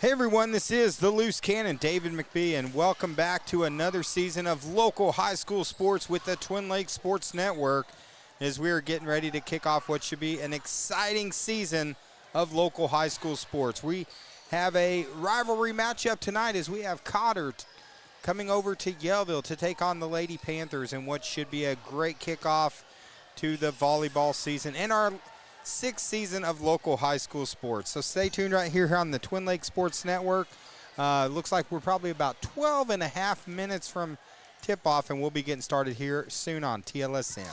Hey everyone, this is the Loose Cannon, David McBee, and welcome back to another season of local high school sports with the Twin Lakes Sports Network as we are getting ready to kick off what should be an exciting season of local high school sports. We have a rivalry matchup tonight as we have Cotter coming over to Yellville to take on the Lady Panthers in what should be a great kickoff to the volleyball season and our sixth season of local high school sports. So stay tuned right here on the Twin Lakes Sports Network. Looks like we're probably about 12 and a half minutes from tip-off, and we'll be getting started here soon on TLSN.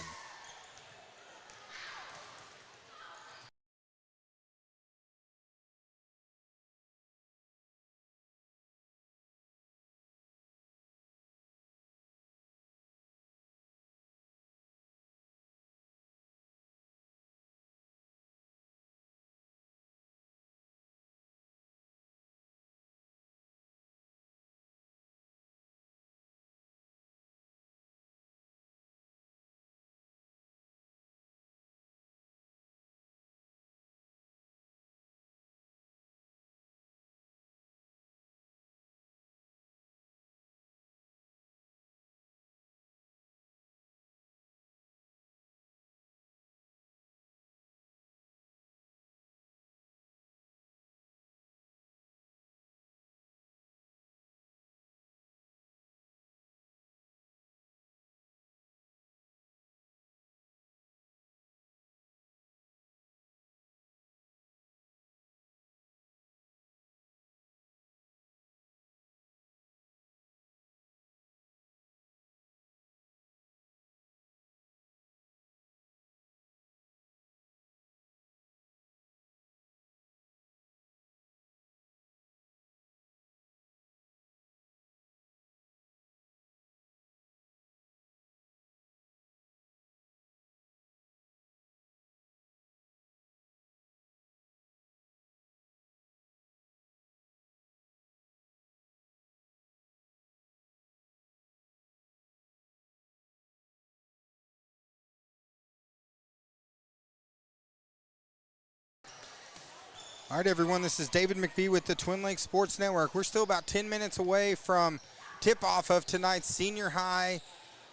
All right, everyone, this is David McBee with the Twin Lakes Sports Network. We're still about 10 minutes away from tip-off of tonight's senior high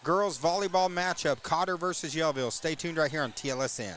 girls volleyball matchup, Cotter versus Yellville. Stay tuned right here on TLSN.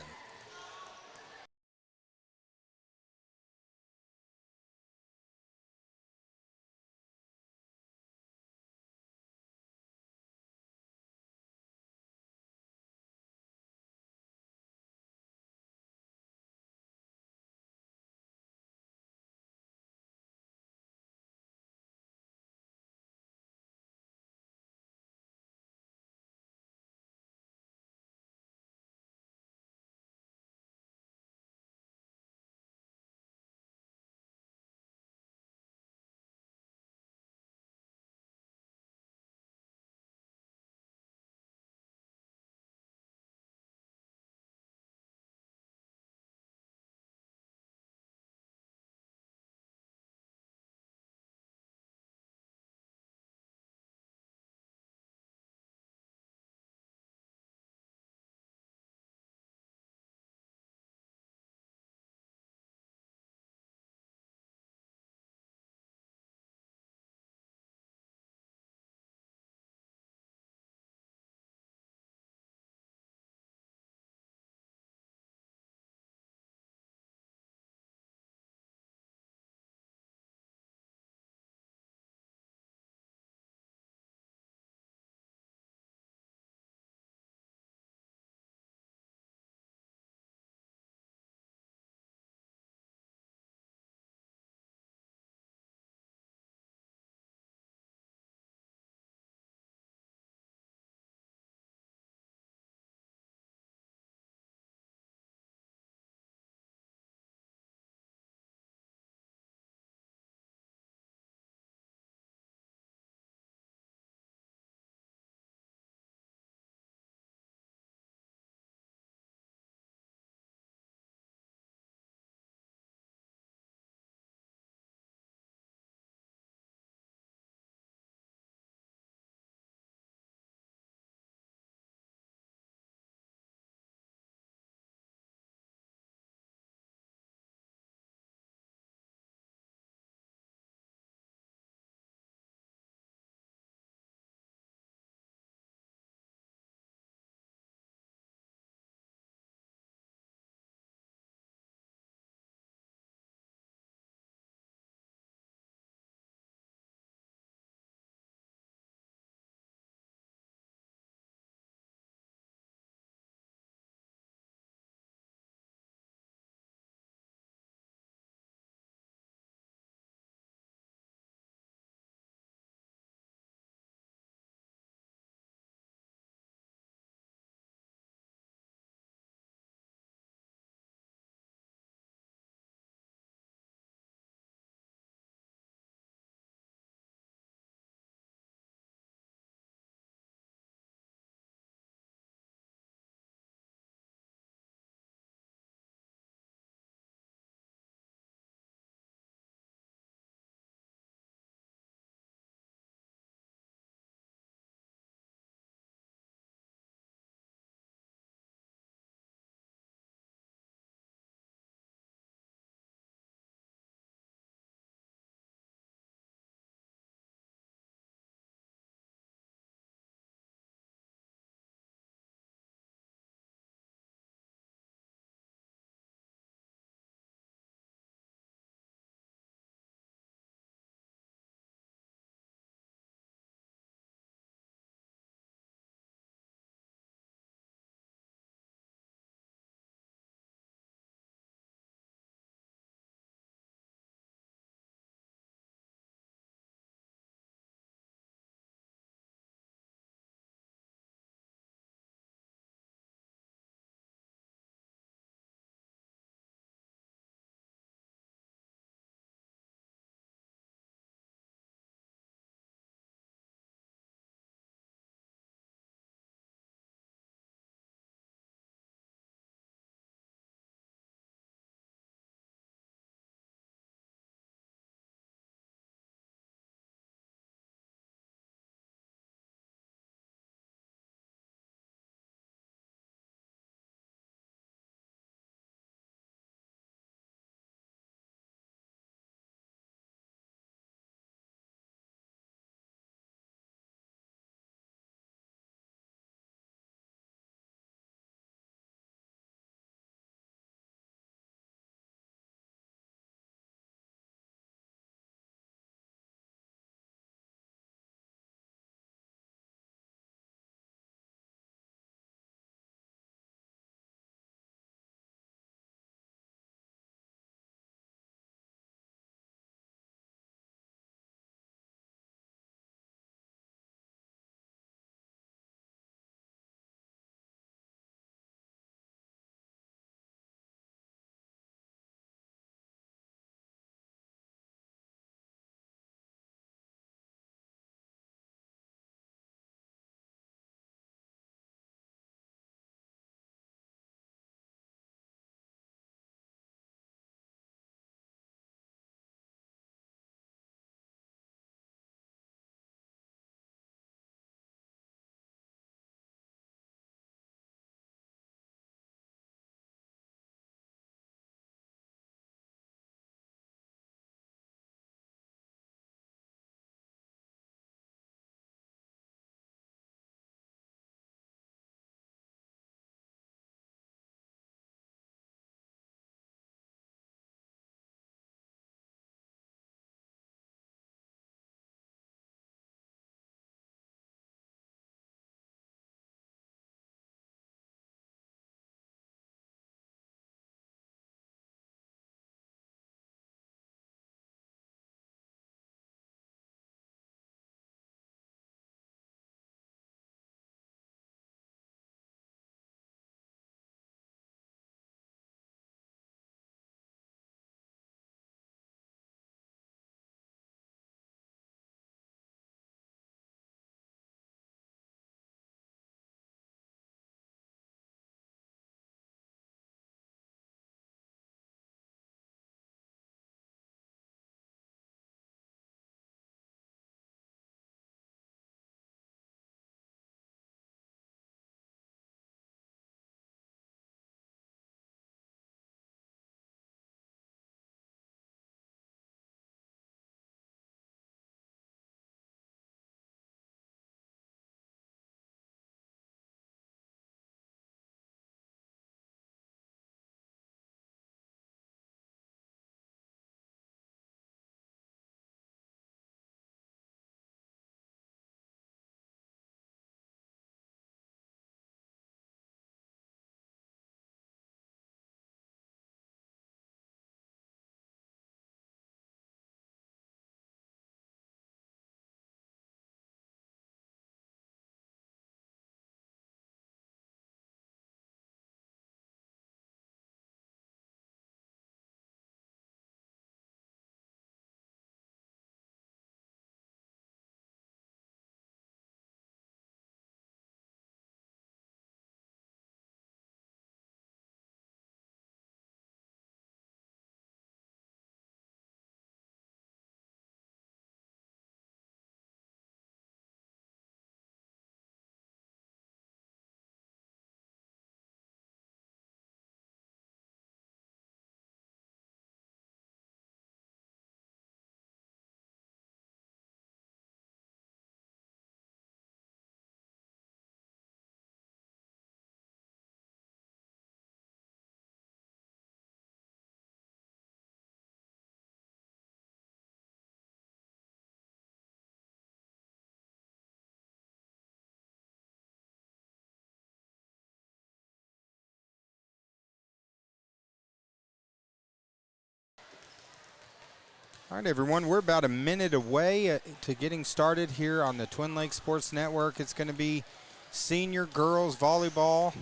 All right, everyone, we're about a minute away to getting started here on the Twin Lakes Sports Network. It's going to be senior girls volleyball.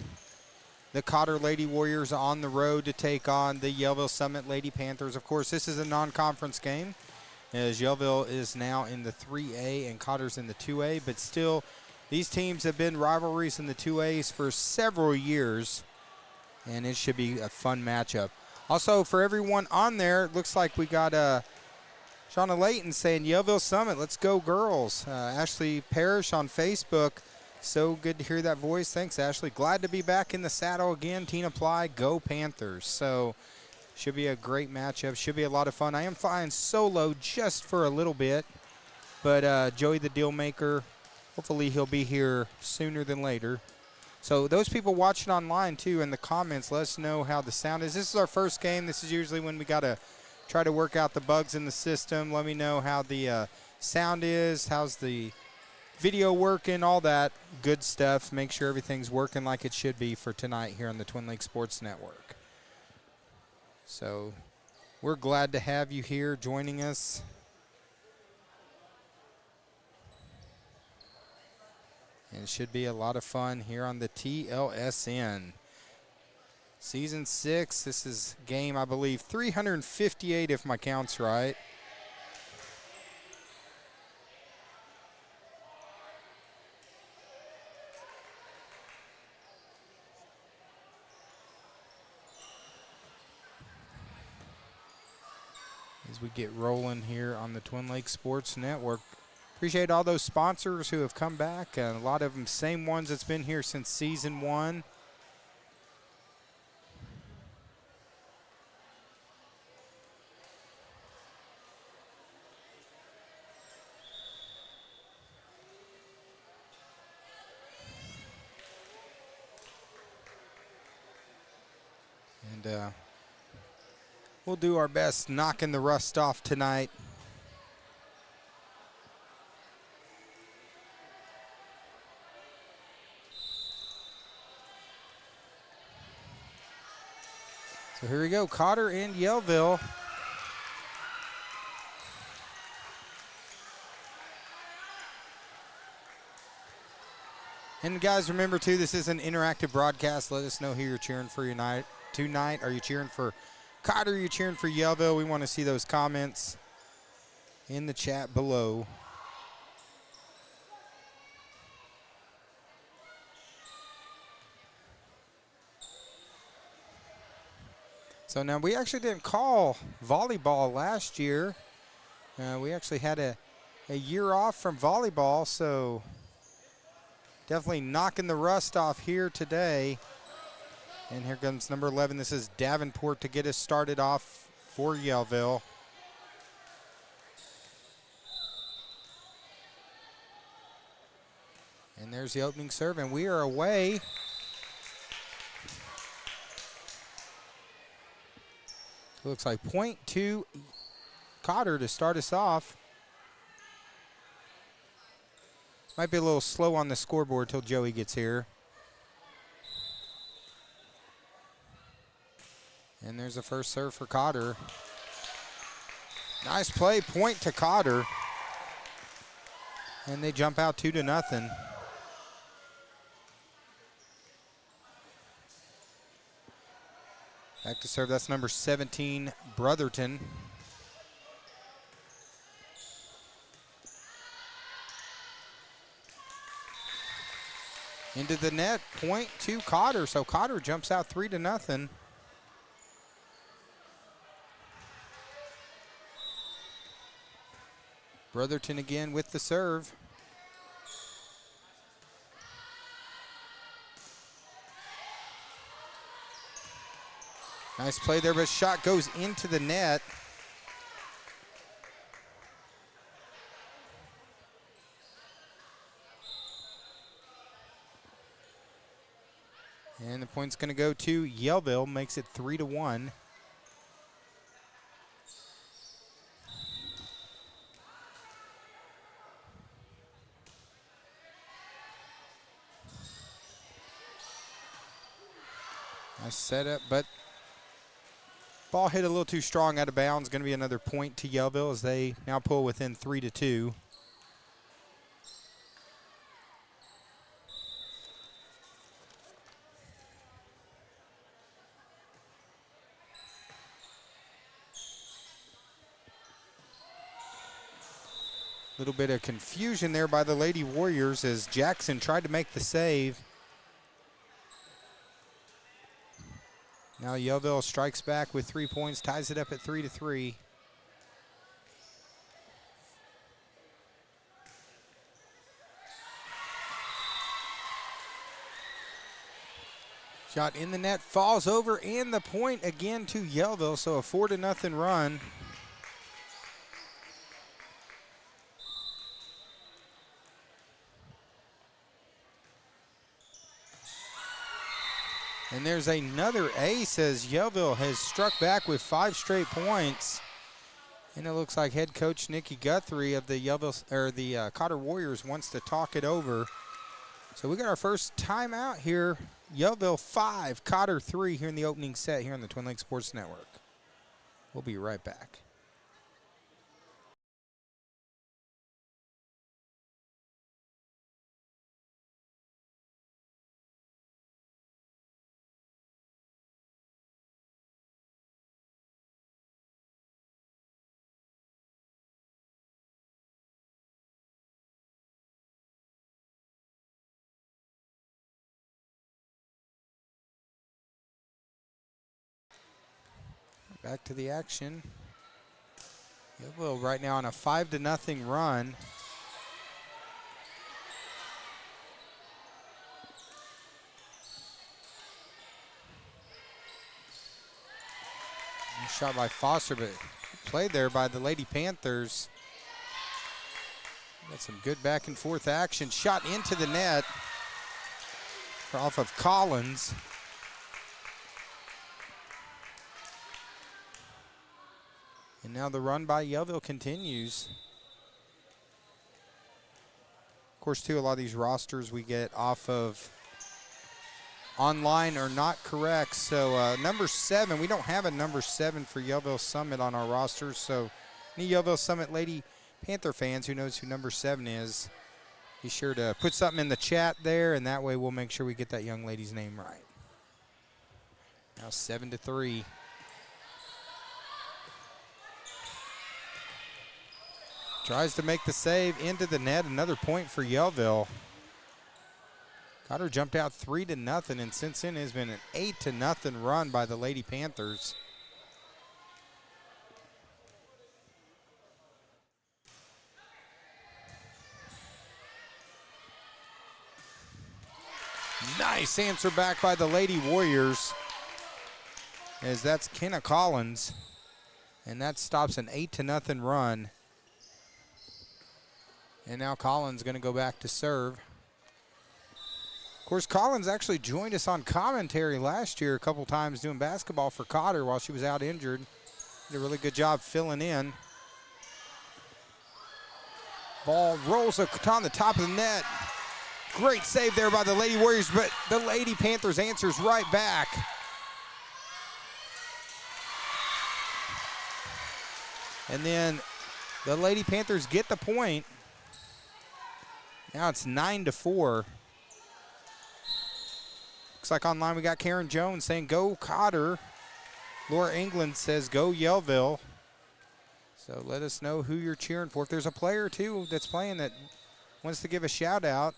The Cotter Lady Warriors on the road to take on the Yellville Summit Lady Panthers. Of course, this is a non-conference game, as Yellville is now in the 3A and Cotter's in the 2A, but still, these teams have been rivalries in the 2As for several years, and it should be a fun matchup. Also, for everyone on there, it looks like we got Shauna Layton saying, Yellville Summit, let's go girls. Ashley Parrish on Facebook, so good to hear that voice. Thanks, Ashley. Glad to be back in the saddle again. Tina Ply, go Panthers. So should be a great matchup. Should be a lot of fun. I am flying solo just for a little bit, but Joey the Deal Maker, hopefully he'll be here sooner than later. So those people watching online, too, in the comments, let us know how the sound is. This is our first game. This is usually when we got to try to work out the bugs in the system. Let me know how the sound is, how's the video working, all that good stuff. Make sure everything's working like it should be for tonight here on the Twin Lakes Sports Network. So we're glad to have you here joining us. And it should be a lot of fun here on the TLSN. Season 6, this is game, I believe, 358 if my count's right. As we get rolling here on the Twin Lakes Sports Network. Appreciate all those sponsors who have come back, and a lot of them same ones that's been here since season 1. And we'll do our best knocking the rust off tonight. So here we go, Cotter and Yellville. And guys, remember too, this is an interactive broadcast. Let us know who you're cheering for tonight. Are you cheering for Cotter? Are you cheering for Yellville? We want to see those comments in the chat below. So now we actually didn't call volleyball last year. We actually had a year off from volleyball, so definitely knocking the rust off here today. And here comes number 11. This is Davenport to get us started off for Yellville. And there's the opening serve, and we are away. It looks like point to Cotter to start us off. Might be a little slow on the scoreboard till Joey gets here. And there's the first serve for Cotter. Nice play, point to Cotter. And they jump out 2-0. Back to serve, that's number 17, Brotherton. Into the net, point to Cotter. So Cotter jumps out 3-0. Brotherton again with the serve. Nice play there, but shot goes into the net. And the point's going to go to Yellville, makes it 3-1. Nice setup, but Ball hit a little too strong out of bounds. Going to be another point to Yellville as they now pull within 3-2. Little bit of confusion there by the Lady Warriors as Jackson tried to make the save. Now Yellville strikes back with 3 points, ties it up at 3-3. Shot in the net, falls over, and the point again to Yellville, so a 4-0 run. And there's another ace as Yellville has struck back with 5 straight points. And it looks like head coach Nikki Guthrie of the Cotter Warriors wants to talk it over. So we got our first timeout here. Yellville 5, Cotter 3 here in the opening set here on the Twin Lakes Sports Network. We'll be right back. Back to the action. Yellville right now on a 5-0 run. Shot by Foster, but played there by the Lady Panthers. Got some good back and forth action. Shot into the net off of Collins. And now the run by Yellville continues. Of course, too, a lot of these rosters we get off of online are not correct. So number 7, we don't have a number 7 for Yellville Summit on our rosters. So any Yellville Summit Lady Panther fans who knows who number 7 is, be sure to put something in the chat there, and that way we'll make sure we get that young lady's name right. Now 7-3. Tries to make the save into the net. Another point for Yellville. Cotter jumped out 3-0, and since then has been an 8-0 run by the Lady Panthers. Nice answer back by the Lady Warriors, as that's Kenna Collins, and that stops an 8-0 run. And now Collins going to go back to serve. Of course, Collins actually joined us on commentary last year a couple times doing basketball for Cotter while she was out injured. Did a really good job filling in. Ball rolls on the top of the net. Great save there by the Lady Warriors, but the Lady Panthers answers right back. And then the Lady Panthers get the point. Now it's 9-4. Looks like online we got Karen Jones saying go Cotter. Laura England says go Yellville. So let us know who you're cheering for. If there's a player too that's playing that wants to give a shout out,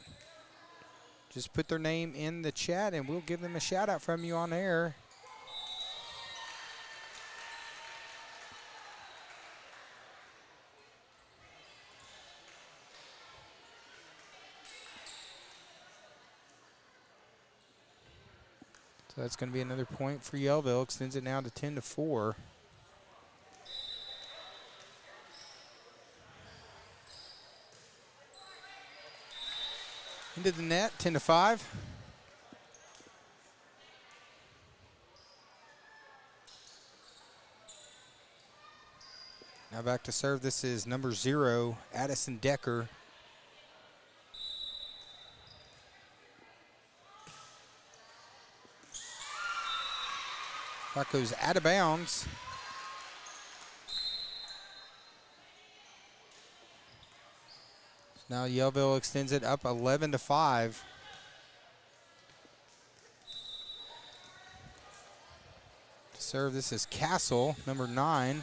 just put their name in the chat and we'll give them a shout out from you on air. So that's going to be another point for Yellville. Extends it now to 10-4. Into the net, 10-5. Now back to serve. This is number 0, Addison Decker. Shot goes out of bounds. Now Yellville extends it up 11-5. To serve, this is Castle, number 9.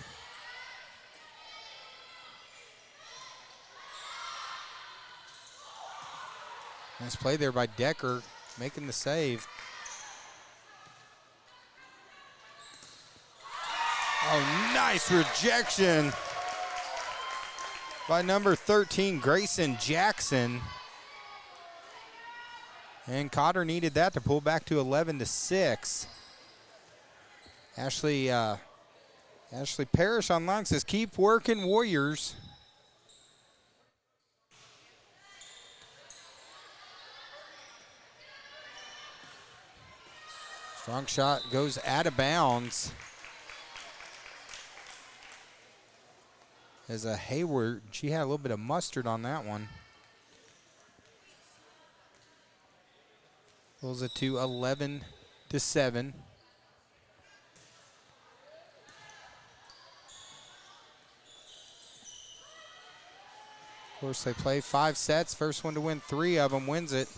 Nice play there by Decker, making the save. Oh, nice rejection by number 13, Grayson Jackson. And Cotter needed that to pull back to 11-6. Ashley Parrish online says, keep working, Warriors. Strong shot goes out of bounds. As a Hayward, she had a little bit of mustard on that one. Pulls it to 11-7. Of course, they play 5 sets. First one to win 3 of them wins it.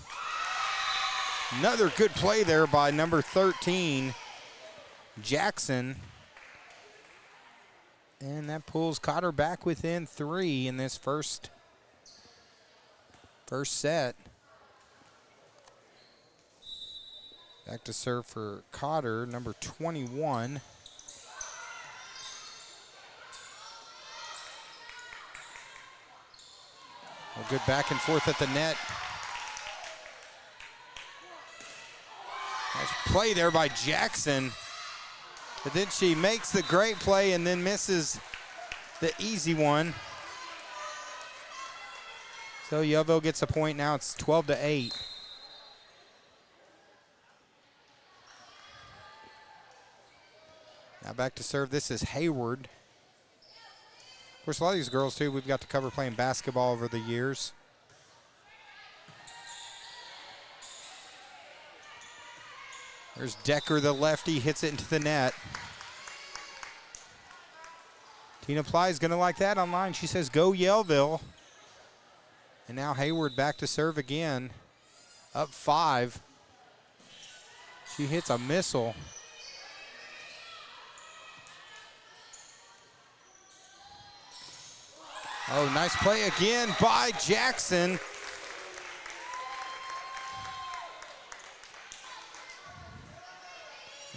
Another good play there by number 13, Jackson. And that pulls Cotter back within 3 in this first set. Back to serve for Cotter, number 21. A good back and forth at the net. Nice play there by Jackson. But then she makes the great play and then misses the easy one. So Yellville gets a point now. It's 12-8. Now back to serve. This is Hayward. Of course, a lot of these girls, too, we've got to cover playing basketball over the years. There's Decker, the lefty, hits it into the net. Tina Ply is going to like that online. She says, go Yellville. And now Hayward back to serve again. Up 5. She hits a missile. Oh, nice play again by Jackson.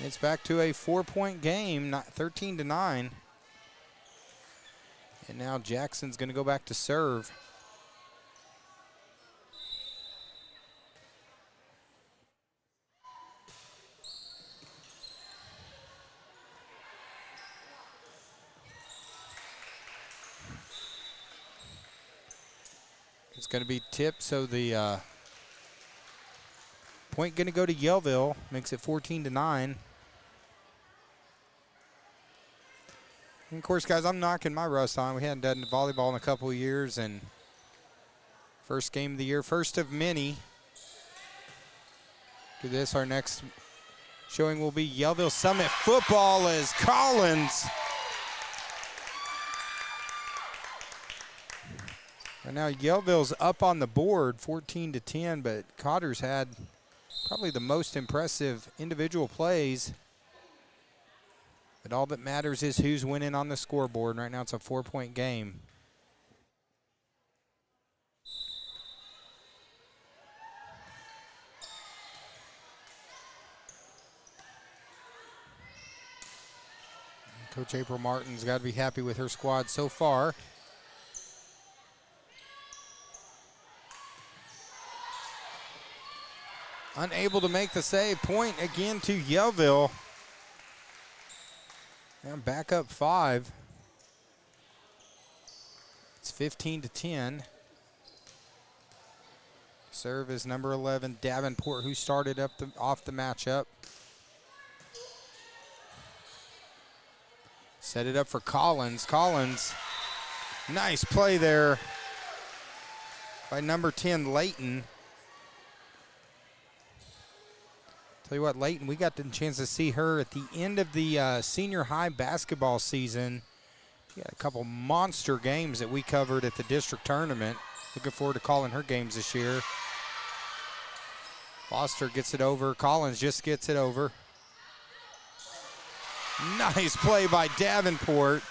It's back to a 4-point game, not 13-9. And now Jackson's going to go back to serve. It's going to be tipped, so the point going to go to Yellville, makes it 14-9. And of course, guys, I'm knocking my rust on. We hadn't done volleyball in a couple of years, and first game of the year, first of many. To this, our next showing will be Yellville Summit football as Collins. Right now, Yellville's up on the board, 14-10, but Cotter's had probably the most impressive individual plays. But all that matters is who's winning on the scoreboard. Right now it's a 4-point game. Coach April Martin's got to be happy with her squad so far. Unable to make the save. Point again to Yellville. Now back up 5. It's 15-10. Serve is number 11, Davenport, who started off the matchup. Set it up for Collins. Collins, nice play there by number 10, Layton. Tell you what, Layton, we got the chance to see her at the end of the senior high basketball season. She had a couple monster games that we covered at the district tournament. Looking forward to calling her games this year. Foster gets it over. Collins just gets it over. Nice play by Davenport.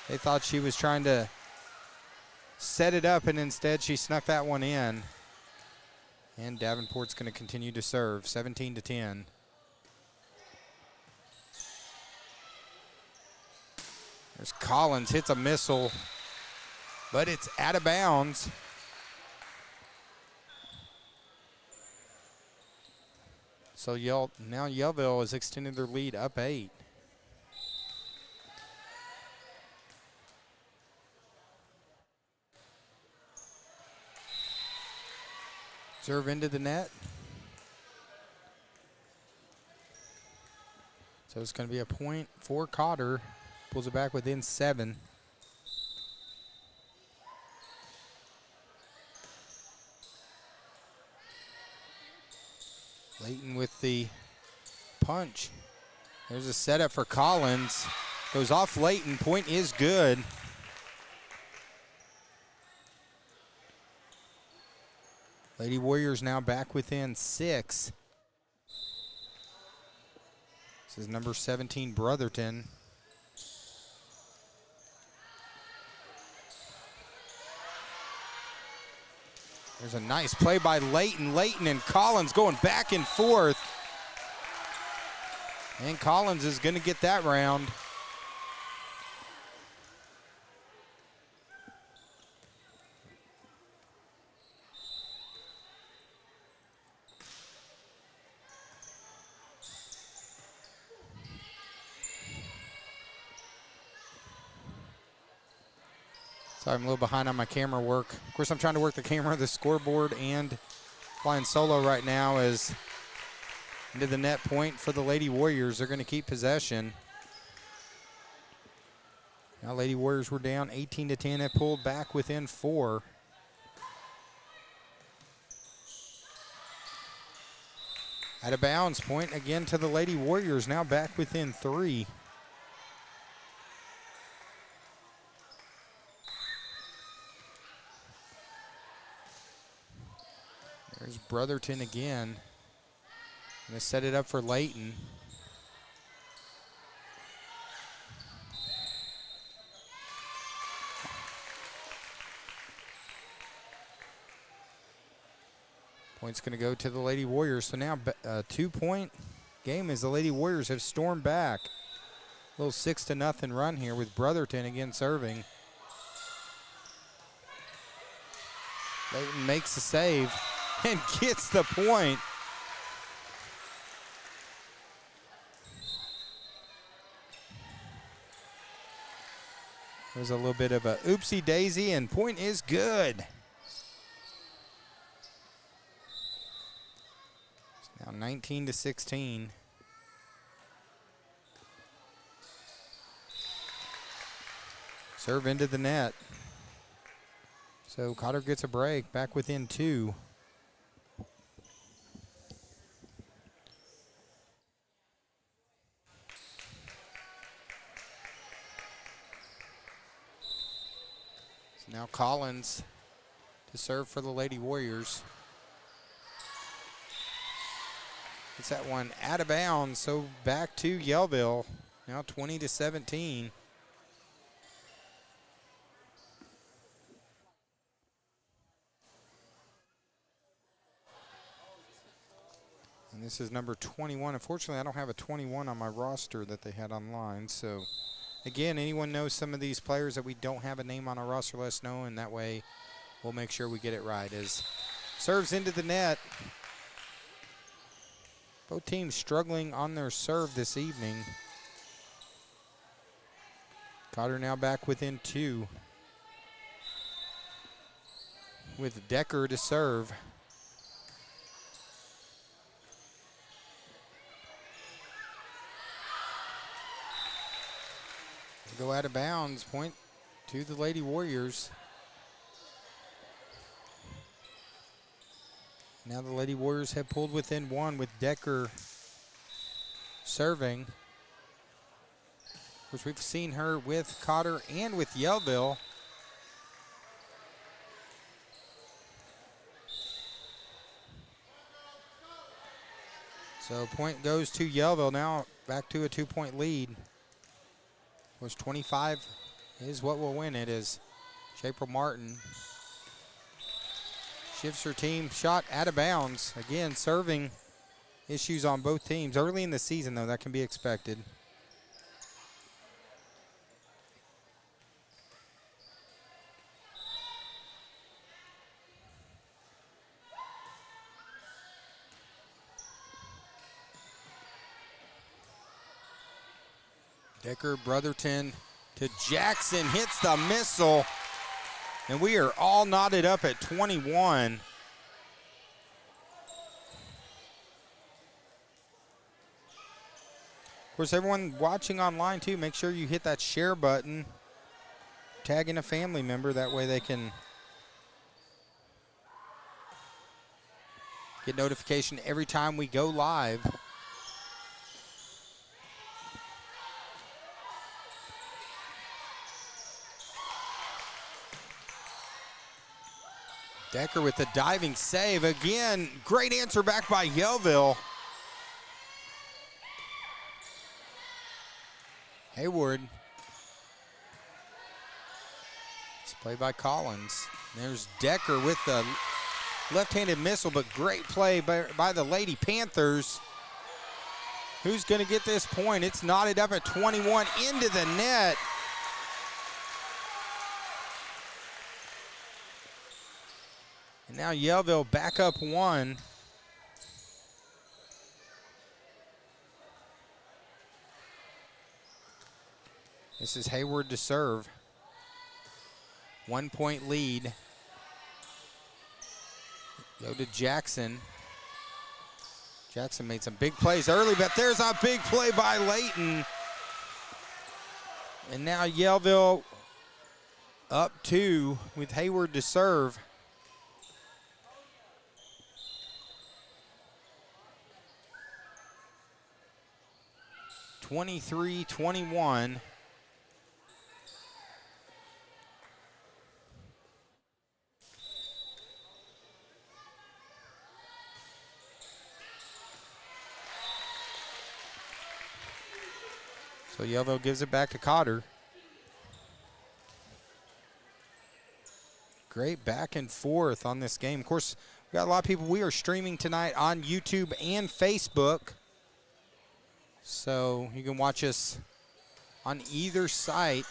They thought she was trying to set it up, and instead she snuck that one in. And Davenport's going to continue to serve, 17-10. There's Collins, hits a missile, but it's out of bounds. So now Yellville has extended their lead up 8. Serve into the net. So it's going to be a point for Cotter. Pulls it back within 7. Layton with the punch. There's a setup for Collins. Goes off Layton. Point is good. Lady Warriors now back within 6. This is number 17, Brotherton. There's a nice play by Layton. Layton and Collins going back and forth. And Collins is going to get that round. Sorry, I'm a little behind on my camera work. Of course, I'm trying to work the camera, the scoreboard, and flying solo right now is into the net point for the Lady Warriors. They're going to keep possession. Now Lady Warriors were down 18-10. They pulled back within 4. Out of bounds, point again to the Lady Warriors, now back within 3. There's Brotherton again. Gonna set it up for Layton. Point's gonna go to the Lady Warriors. So now a 2-point game as the Lady Warriors have stormed back. A little 6-0 run here with Brotherton again serving. Layton makes the save and gets the point. It was a little bit of a oopsie daisy, and point is good. It's now 19-16. Serve into the net. So Cotter gets a break, back within 2. So now Collins to serve for the Lady Warriors. It's that one out of bounds, so back to Yellville, now 20-17. And this is number 21. Unfortunately, I don't have a 21 on my roster that they had online. So, again, anyone knows some of these players that we don't have a name on our roster, let us know, and that way we'll make sure we get it right. As serves into the net. Both teams struggling on their serve this evening. Cotter now back within 2. With Decker to serve. Go out of bounds, point to the Lady Warriors. Now the Lady Warriors have pulled within one with Decker serving. Of course, we've seen her with Cotter and with Yellville. So point goes to Yellville. Now back to a 2-point lead. Of course, 25 is what will win it as April Martin shifts her team shot out of bounds. Again, serving issues on both teams. Early in the season, though, that can be expected. Decker, Brotherton to Jackson, hits the missile. And we are all knotted up at 21. Of course, everyone watching online too, make sure you hit that share button. Tag in a family member, that way they can get notification every time we go live. Decker with the diving save. Again, great answer back by Yellville. Hayward. It's played by Collins. There's Decker with the left-handed missile, but great play by the Lady Panthers. Who's going to get this point? It's knotted up at 21 into the net. And now Yellville back up one. This is Hayward to serve. 1 point lead. Go to Jackson. Jackson made some big plays early, but there's a big play by Layton. And now Yellville up two with Hayward to serve. 23-21. So Yellville gives it back to Cotter. Great back and forth on this game. Of course, we got a lot of people. We are streaming tonight on YouTube and Facebook. So you can watch us on either site.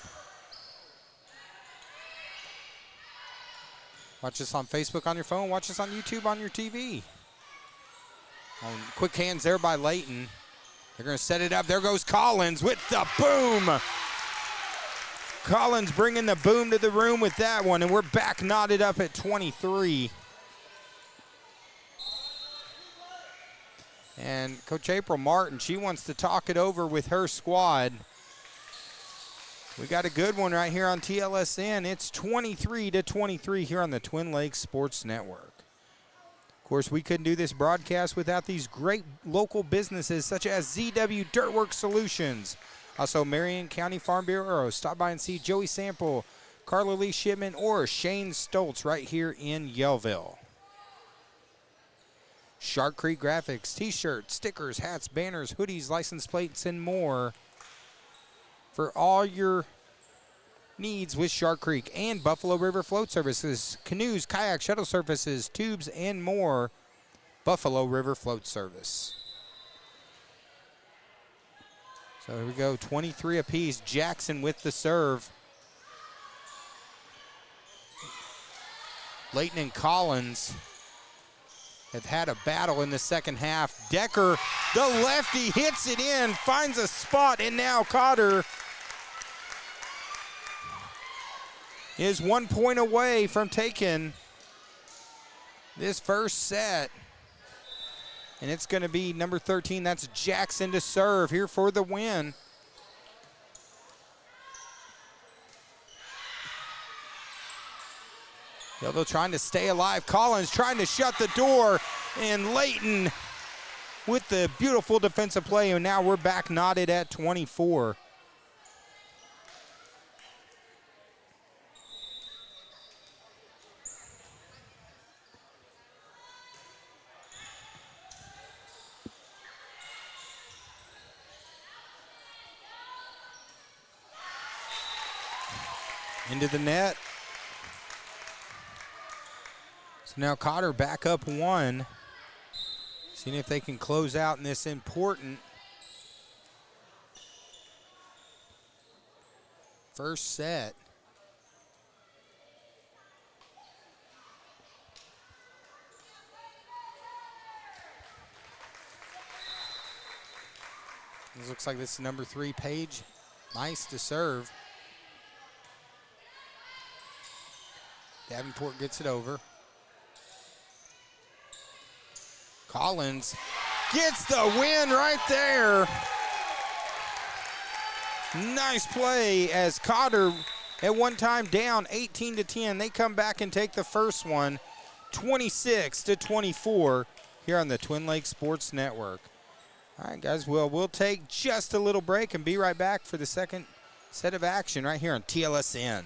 Watch us on Facebook on your phone. Watch us on YouTube on your TV. Quick hands there by Layton. They're going to set it up. There goes Collins with the boom. Collins bringing the boom to the room with that one, and we're back knotted up at 23. And Coach April Martin, she wants to talk it over with her squad. We got a good one right here on TLSN. It's 23-23 here on the Twin Lakes Sports Network. Of course, we couldn't do this broadcast without these great local businesses such as ZW Dirtwork Solutions. Also, Marion County Farm Bureau. Stop by and see Joey Sample, Carla Lee Shipman, or Shane Stoltz right here in Yellville. Shark Creek Graphics, t-shirts, stickers, hats, banners, hoodies, license plates, and more for all your needs with Shark Creek. And Buffalo River Float Services, canoes, kayaks, shuttle services, tubes, and more. Buffalo River Float Service. So here we go, 23 apiece. Jackson with the serve. Layton and Collins have had a battle in the second half. Decker, the lefty, hits it in, finds a spot, and now Cotter is 1 point away from taking this first set. And it's going to be number 13, that's Jackson to serve here for the win. Yellville trying to stay alive. Collins trying to shut the door, and Layton with the beautiful defensive play, and now we're back knotted at 24. Into the net. So now Cotter back up 1. Seeing if they can close out in this important first set. This looks like this is number 3, Paige. Nice to serve. Davenport gets it over. Collins gets the win right there. Nice play as Cotter at one time down 18-10. They come back and take the first one 26-24 here on the Twin Lakes Sports Network. All right, guys, well, we'll take just a little break and be right back for the second set of action right here on TLSN.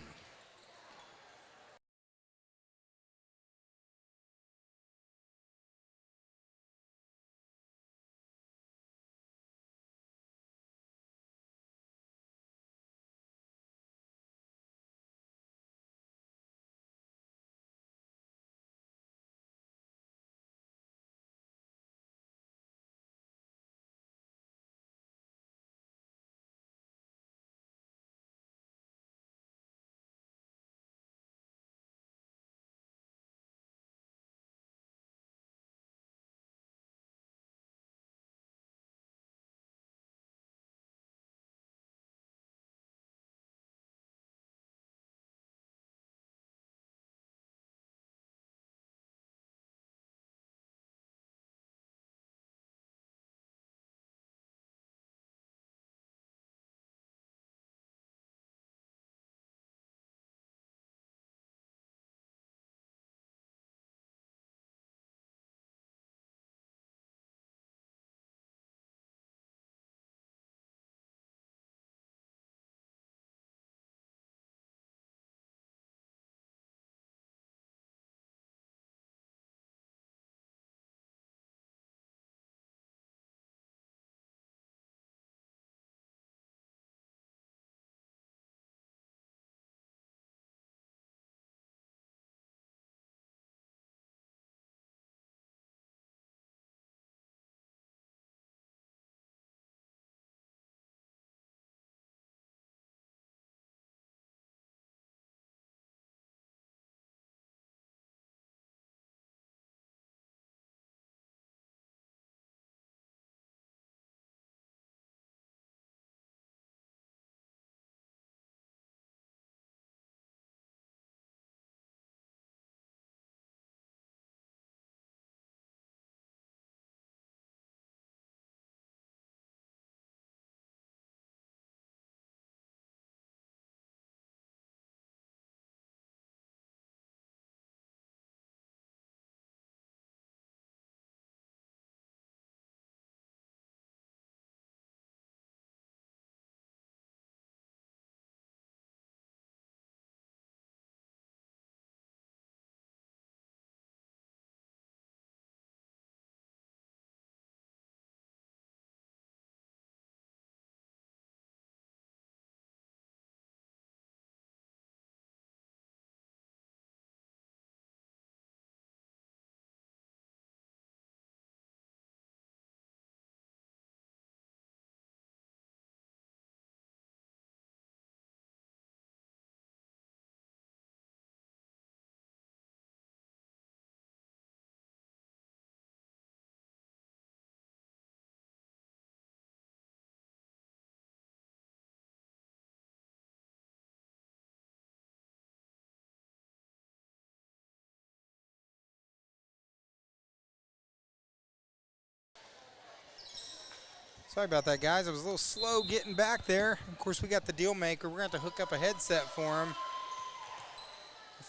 Sorry about that, guys. I was a little slow getting back there. Of course, we got the deal maker. We're going to have to hook up a headset for him.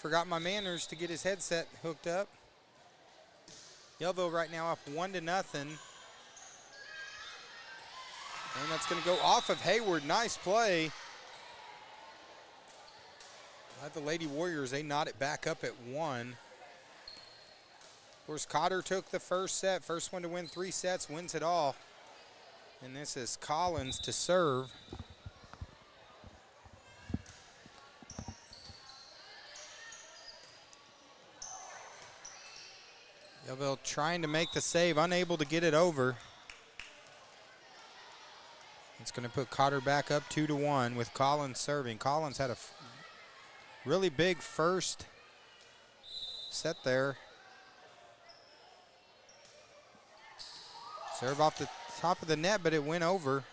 forgot my manners to get his headset hooked up. Yellville right now up 1-0. And that's going to go off of Hayward. Nice play. The Lady Warriors, they knot it back up at 1. Of course, Cotter took the first set. First one to win 3 sets, wins it all. And this is Collins to serve. Yellville trying to make the save, unable to get it over. It's going to put Cotter back up 2-1 with Collins serving. Collins had a really big first set there. Serve off the top of the net, but it went over.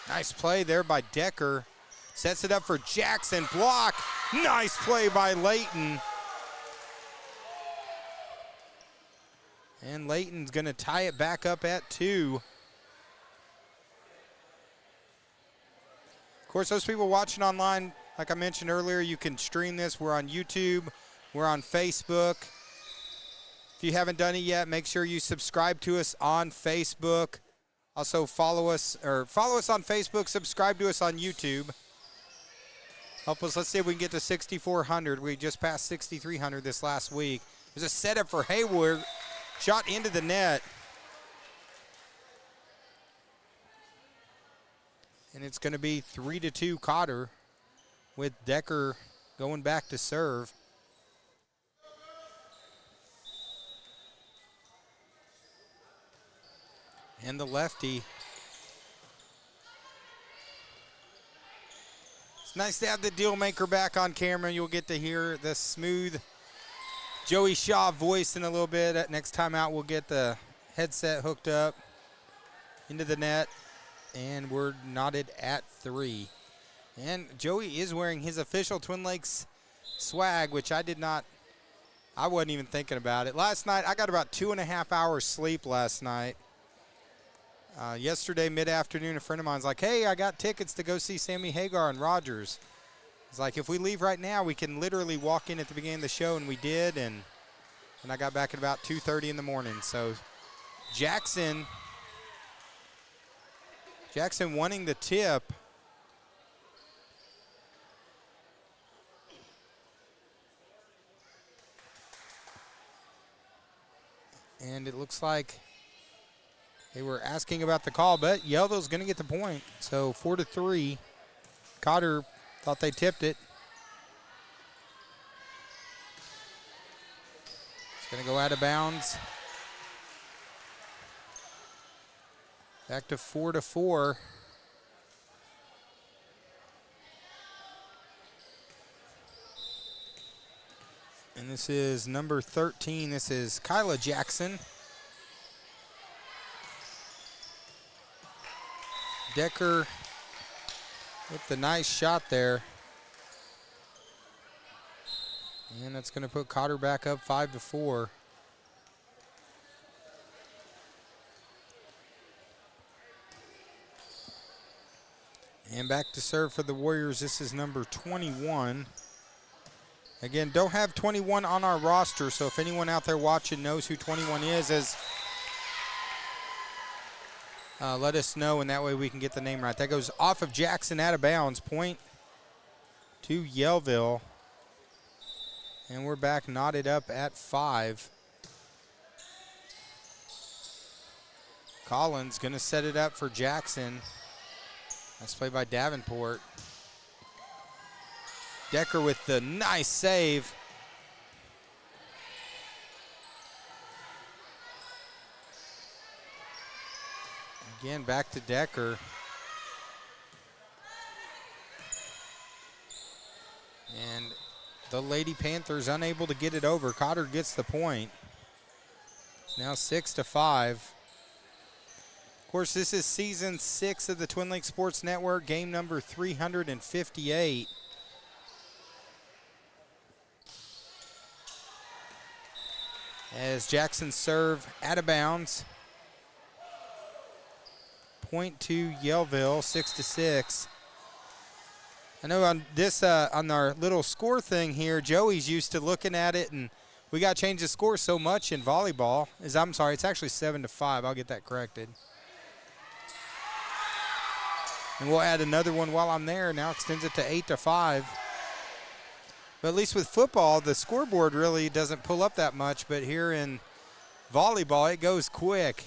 Nice play there by Decker. Sets it up for Jackson. Block. Nice play by Layton. And Layton's going to tie it back up at 2. Of course, those people watching online, like I mentioned earlier, you can stream this. We're on YouTube. We're on Facebook. If you haven't done it yet, make sure you subscribe to us on Facebook. Also follow us on Facebook, subscribe to us on YouTube. Help us, let's see if we can get to 6,400. We just passed 6,300 this last week. There's a setup for Hayward. Shot into the net. And it's going to be 3-2 Cotter with Decker going back to serve. And the lefty. It's nice to have the deal maker back on camera. You'll get to hear the smooth Joey Shaw voice in a little bit. Next time out, we'll get the headset hooked up into the net. And we're knotted at 3. And Joey is wearing his official Twin Lakes swag, which I wasn't even thinking about it. Last night, I got about 2.5 hours sleep last night. Yesterday, mid-afternoon, a friend of mine's like, hey, I got tickets to go see Sammy Hagar and Rogers. It's like, if we leave right now, we can literally walk in at the beginning of the show, and we did, and I got back at about 2:30 in the morning. So Jackson wanting the tip. And it looks like they were asking about the call, but Yellville's going to get the point. So 4-3. Cotter thought they tipped it. It's going to go out of bounds. Back to 4-4. And this is number 13. This is Kyla Jackson. Decker with the nice shot there. And that's going to put Cotter back up 5-4. And back to serve for the Warriors. This is number 21. Again, don't have 21 on our roster, so if anyone out there watching knows who 21 is, let us know, and that way we can get the name right. That goes off of Jackson out of bounds. Point to Yellville. And we're back knotted up at 5. Collins going to set it up for Jackson. Nice play by Davenport. Decker with the nice save. Again, back to Decker. And the Lady Panthers unable to get it over. Cotter gets the point. Now 6-5. Of course, this is season 6 of the Twin Lakes Sports Network, game number 358. As Jackson serve out of bounds. Point to Yellville, 6-6. I know on this on our little score thing here, Joey's used to looking at it, and we got to change the score so much in volleyball. I'm sorry, it's actually 7-5. I'll get that corrected. And we'll add another one while I'm there. Now extends it to 8-5. But at least with football, the scoreboard really doesn't pull up that much. But here in volleyball, it goes quick.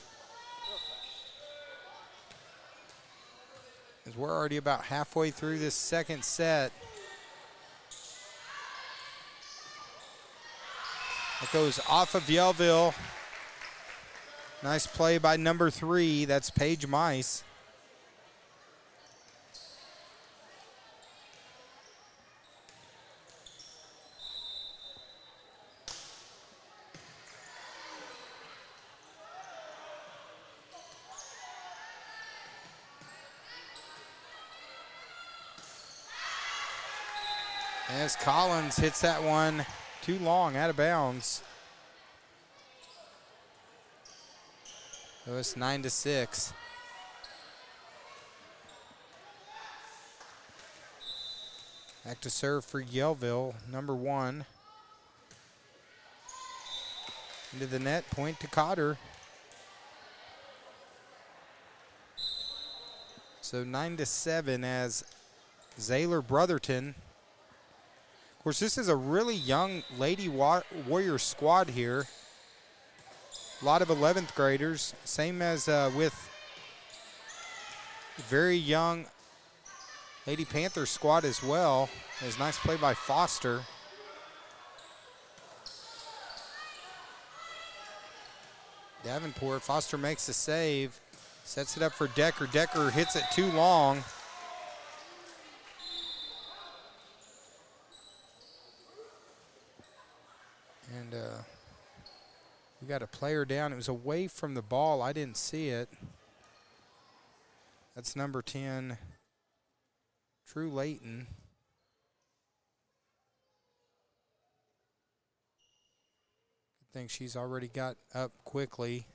As we're already about halfway through this second set. It goes off of Yellville. Nice play by number 3. That's Paige Mice. As Collins hits that one too long, out of bounds. So it's 9-6. Back to serve for Yellville, number 1. Into the net, point to Cotter. So 9-7 as Zaylor Brotherton. Of course, this is a really young Lady Warrior squad here. A lot of 11th graders, same as with very young Lady Panther squad as well. There's a nice play by Foster. Davenport, Foster makes the save, sets it up for Decker. Decker hits it too long. And we got a player down. It was away from the ball. I didn't see it. That's number 10, True Layton. I think she's already got up quickly.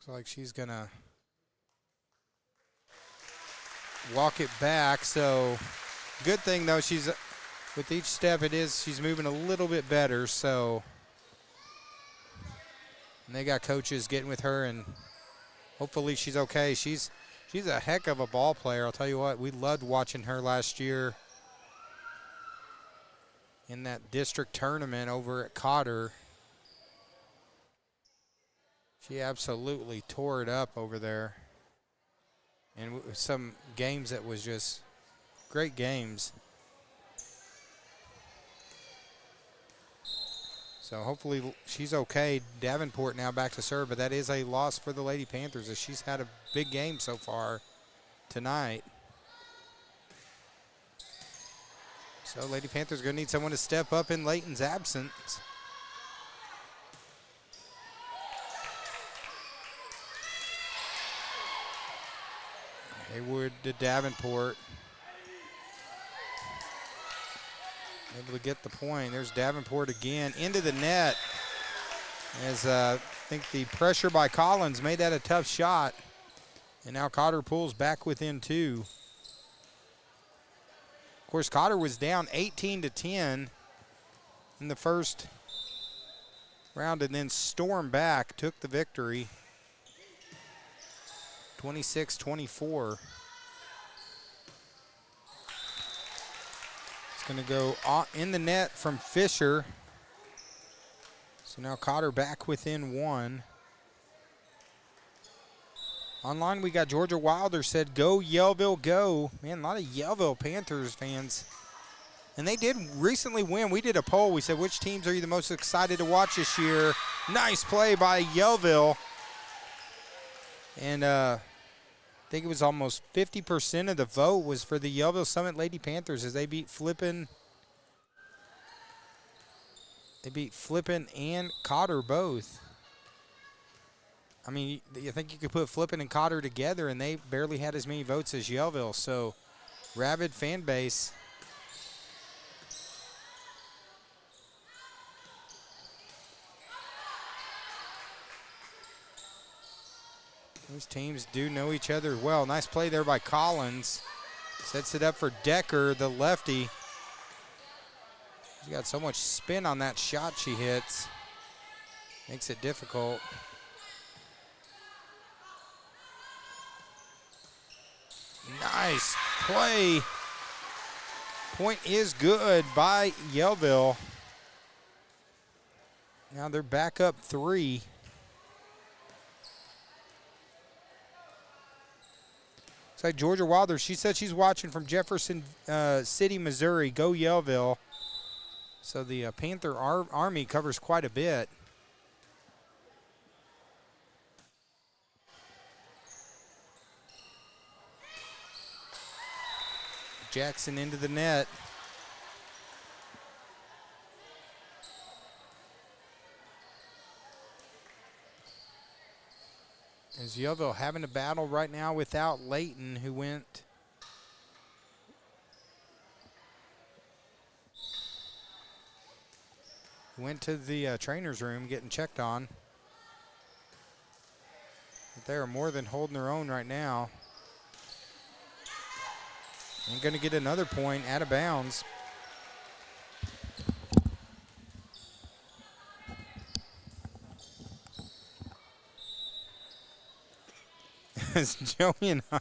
Looks like she's gonna walk it back. So good thing though, she's with each step she's moving a little bit better. So and they got coaches getting with her, and hopefully she's okay. She's a heck of a ball player. I'll tell you what, we loved watching her last year in that district tournament over at Cotter. She absolutely tore it up over there. And some games that was just great games. So hopefully she's okay. Davenport now back to serve, but that is a loss for the Lady Panthers as she's had a big game so far tonight. So Lady Panthers going to need someone to step up in Layton's absence. Haywood to Davenport. Able to get the point. There's Davenport again into the net. As I think the pressure by Collins made that a tough shot. And now Cotter pulls back within 2. Of course, Cotter was down 18-10 in the first round and then stormed back, took the victory. 26-24. It's going to go in the net from Fisher. So now Cotter back within 1. Online we got Georgia Wilder said, "Go Yellville, go." Man, a lot of Yellville Panthers fans. And they did recently win. We did a poll. We said, which teams are you the most excited to watch this year? Nice play by Yellville. And I think it was almost 50% of the vote was for the Yellville Summit Lady Panthers as they beat Flippin. They beat Flippin and Cotter both. I mean, you think you could put Flippin and Cotter together, and they barely had as many votes as Yellville. So, rabid fan base. These teams do know each other well. Nice play there by Collins. Sets it up for Decker, the lefty. She's got so much spin on that shot she hits. Makes it difficult. Nice play. Point is good by Yellville. Now they're back up 3. Looks like Georgia Wilder, she said she's watching from Jefferson City, Missouri. Go Yellville. So the Panther Army covers quite a bit. Jackson into the net. As Yellville having a battle right now without Layton, who went to the trainer's room getting checked on. But they are more than holding their own right now. And going to get another point out of bounds. As Joey and I,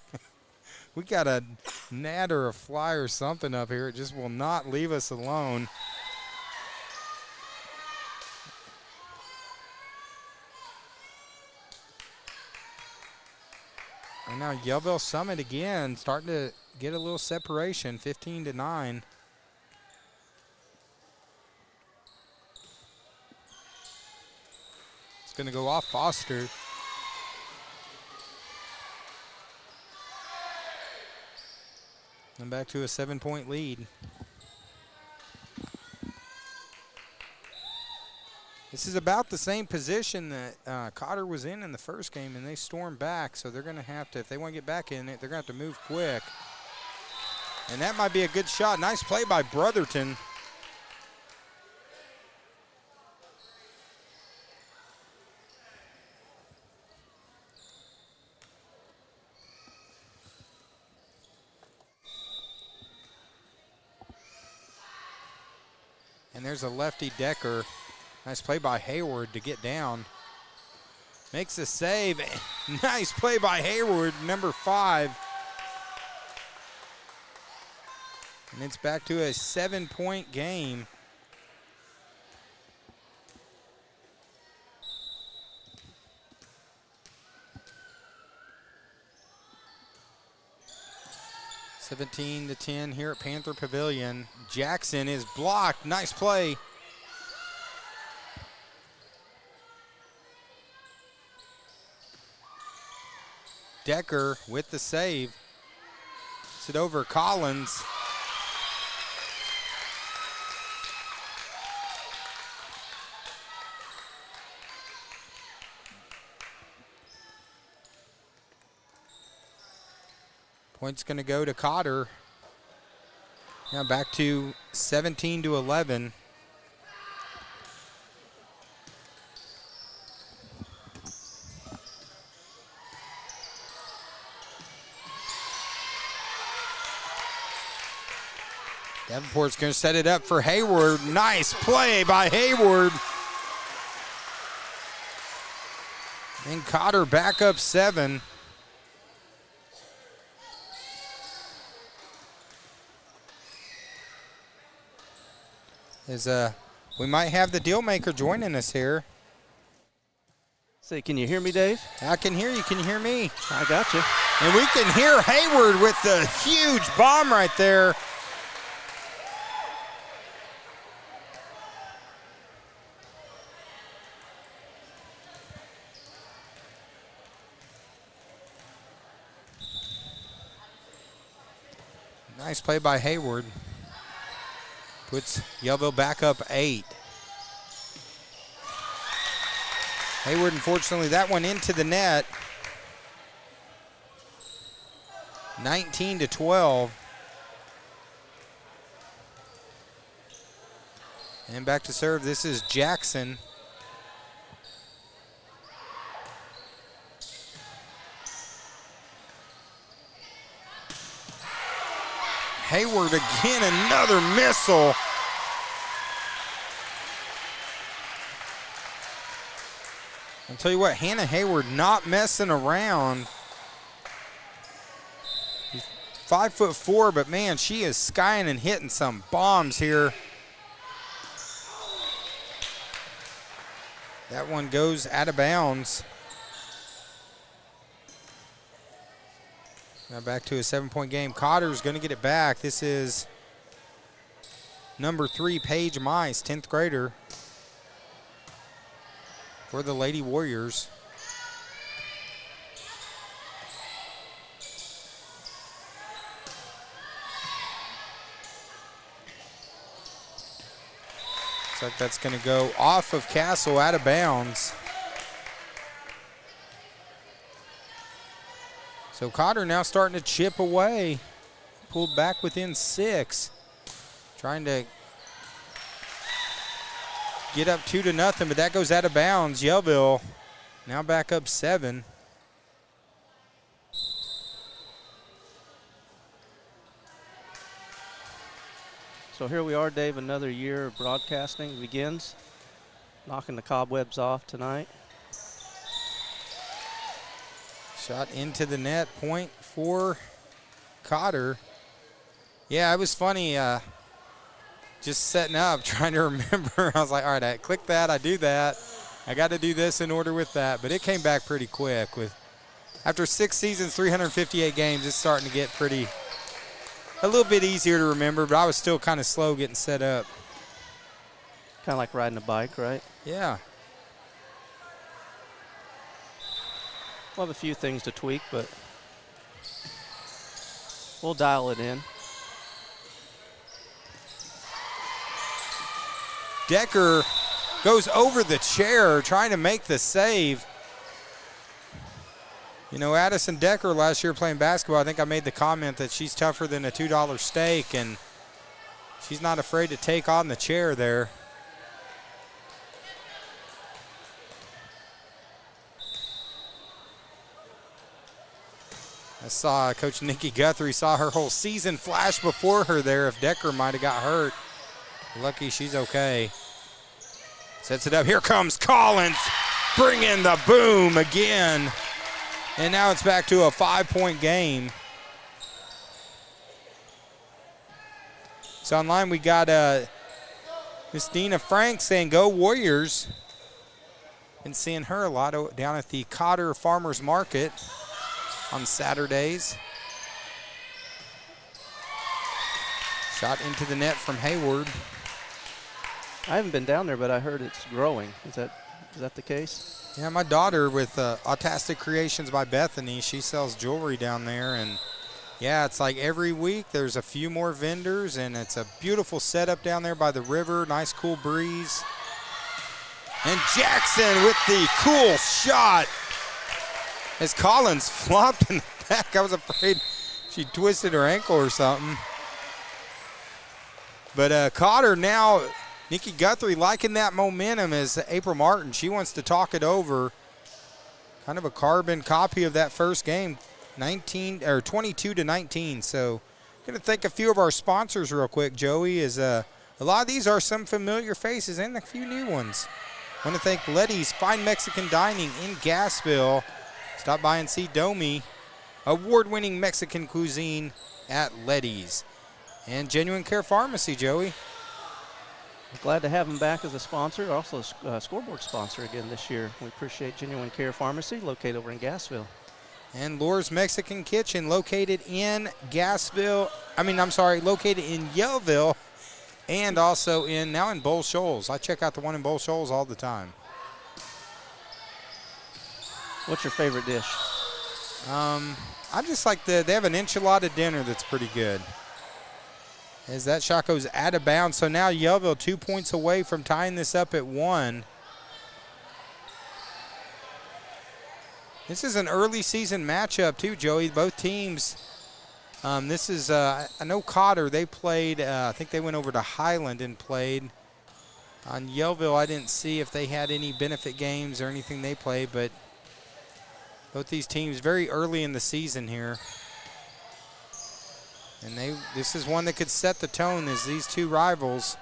we got a gnat or a fly or something up here. It just will not leave us alone. And now Yellville Summit again, starting to get a little separation, 15-9. It's going to go off Foster. And back to a 7-point lead. This is about the same position that Cotter was in the first game, and they stormed back, so they're going to have to, if they want to get back in it, they're going to have to move quick. And that might be a good shot. Nice play by Brotherton. And there's a lefty Decker. Nice play by Hayward to get down. Makes a save. Nice play by Hayward, number 5. And it's back to a 7-point game. (17-10) here at Panther Pavilion. Jackson is blocked. Nice play. Decker with the save. It's it over Collins. Point's going to go to Cotter. Now back to 17-11. Davenport's going to set it up for Hayward. Nice play by Hayward. And Cotter back up 7. We might have the deal maker joining us here. Say, can you hear me, Dave? I can hear you. Can you hear me? I got you. And we can hear Hayward with the huge bomb right there. Nice play by Hayward. Puts Yellville back up 8. Hayward, unfortunately, that one into the net. 19-12. And back to serve. This is Jackson. Hayward again, another missile. I'll tell you what, Hannah Hayward not messing around. 5'4", but man, she is skying and hitting some bombs here. That one goes out of bounds. Now back to a 7-point game. Cotter's going to get it back. This is number 3, Paige Mice, 10th grader for the Lady Warriors. Looks like that's going to go off of Castle, out of bounds. So Cotter now starting to chip away. Pulled back within 6. Trying to get up 2-0, but that goes out of bounds. Yellville now back up 7. So here we are, Dave. Another year of broadcasting begins. Knocking the cobwebs off tonight. Shot into the net, point for Cotter. Yeah, it was funny just setting up, trying to remember. I was like, all right, I click that, I do that. I got to do this in order with that. But it came back pretty quick. After 6 seasons, 358 games, it's starting to get a little bit easier to remember, but I was still kind of slow getting set up. Kind of like riding a bike, right? Yeah. We'll have a few things to tweak, but we'll dial it in. Decker goes over the chair trying to make the save. You know, Addison Decker last year playing basketball, I think I made the comment that she's tougher than a $2 steak, and she's not afraid to take on the chair there. I saw Coach Nikki Guthrie saw her whole season flash before her there if Decker might have got hurt. Lucky she's okay. Sets it up. Here comes Collins. Bring in the boom again. And now it's back to a 5-point game. So online we got Miss Dina Frank saying, go Warriors. Been seeing her a lot down at the Cotter Farmers Market on Saturdays. Shot into the net from Hayward. I haven't been down there, but I heard it's growing. Is that the case? Yeah, my daughter with Autastic Creations by Bethany, she sells jewelry down there, and yeah, it's like every week there's a few more vendors, and it's a beautiful setup down there by the river, nice cool breeze. And Jackson with the cool shot as Collins flopped in the back. I was afraid she twisted her ankle or something. But Cotter now, Nikki Guthrie liking that momentum as April Martin. She wants to talk it over. Kind of a carbon copy of that first game, 22-19. So going to thank a few of our sponsors real quick, Joey, as a lot of these are some familiar faces and a few new ones. I want to thank Letty's Fine Mexican Dining in Gassville. Stop by and see Domi, award-winning Mexican cuisine at Letty's. And Genuine Care Pharmacy, Joey. Glad to have them back as a sponsor, also a scoreboard sponsor again this year. We appreciate Genuine Care Pharmacy, located over in Gassville. And Lore's Mexican Kitchen, located in located in Yellville, and also now in Bull Shoals. I check out the one in Bull Shoals all the time. What's your favorite dish? I just like they have an enchilada dinner that's pretty good. As that shot goes out of bounds. So now Yellville 2 points away from tying this up at 1. This is an early season matchup too, Joey. Both teams. This is, I know Cotter, they played, I think they went over to Highland and played. On Yellville, I didn't see if they had any benefit games or anything they played, but both these teams very early in the season here. And this is one that could set the tone, as these two rivals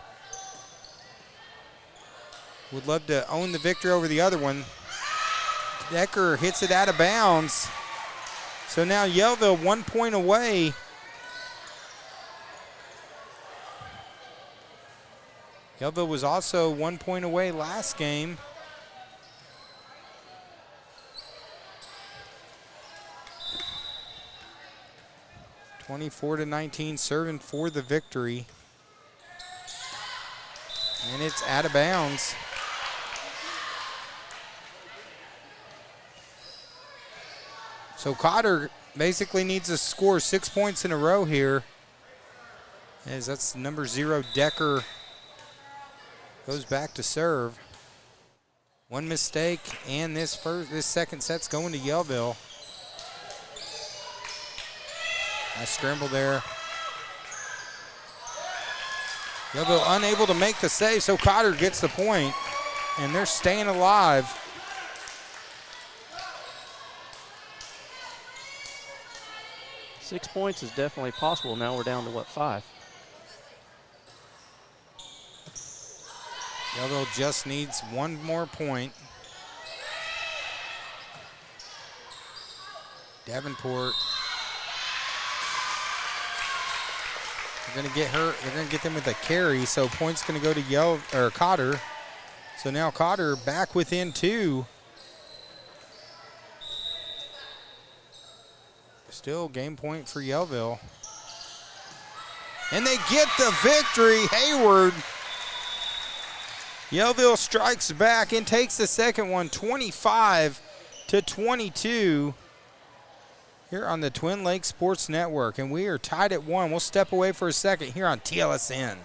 would love to own the victory over the other one. Decker hits it out of bounds. So now Yellville 1 point away. Yellville was also 1 point away last game. (24-19), serving for the victory. And it's out of bounds. So Cotter basically needs to score 6 points in a row here, as that's number 0, Decker, goes back to serve. One mistake, and this second set's going to Yellville. Nice scramble there. Yellville unable to make the save, so Cotter gets the point, and they're staying alive. Six points is definitely possible. Now we're down to, what, 5? Yellville just needs one more point. Davenport. They're gonna get her. They're gonna get them with a carry, so points gonna go to Cotter. So now Cotter back within 2. Still game point for Yellville. And they get the victory. Hayward. Yellville strikes back and takes the second one, 25-22, here on the Twin Lakes Sports Network. And we are tied at 1. We'll step away for a second here on TLSN.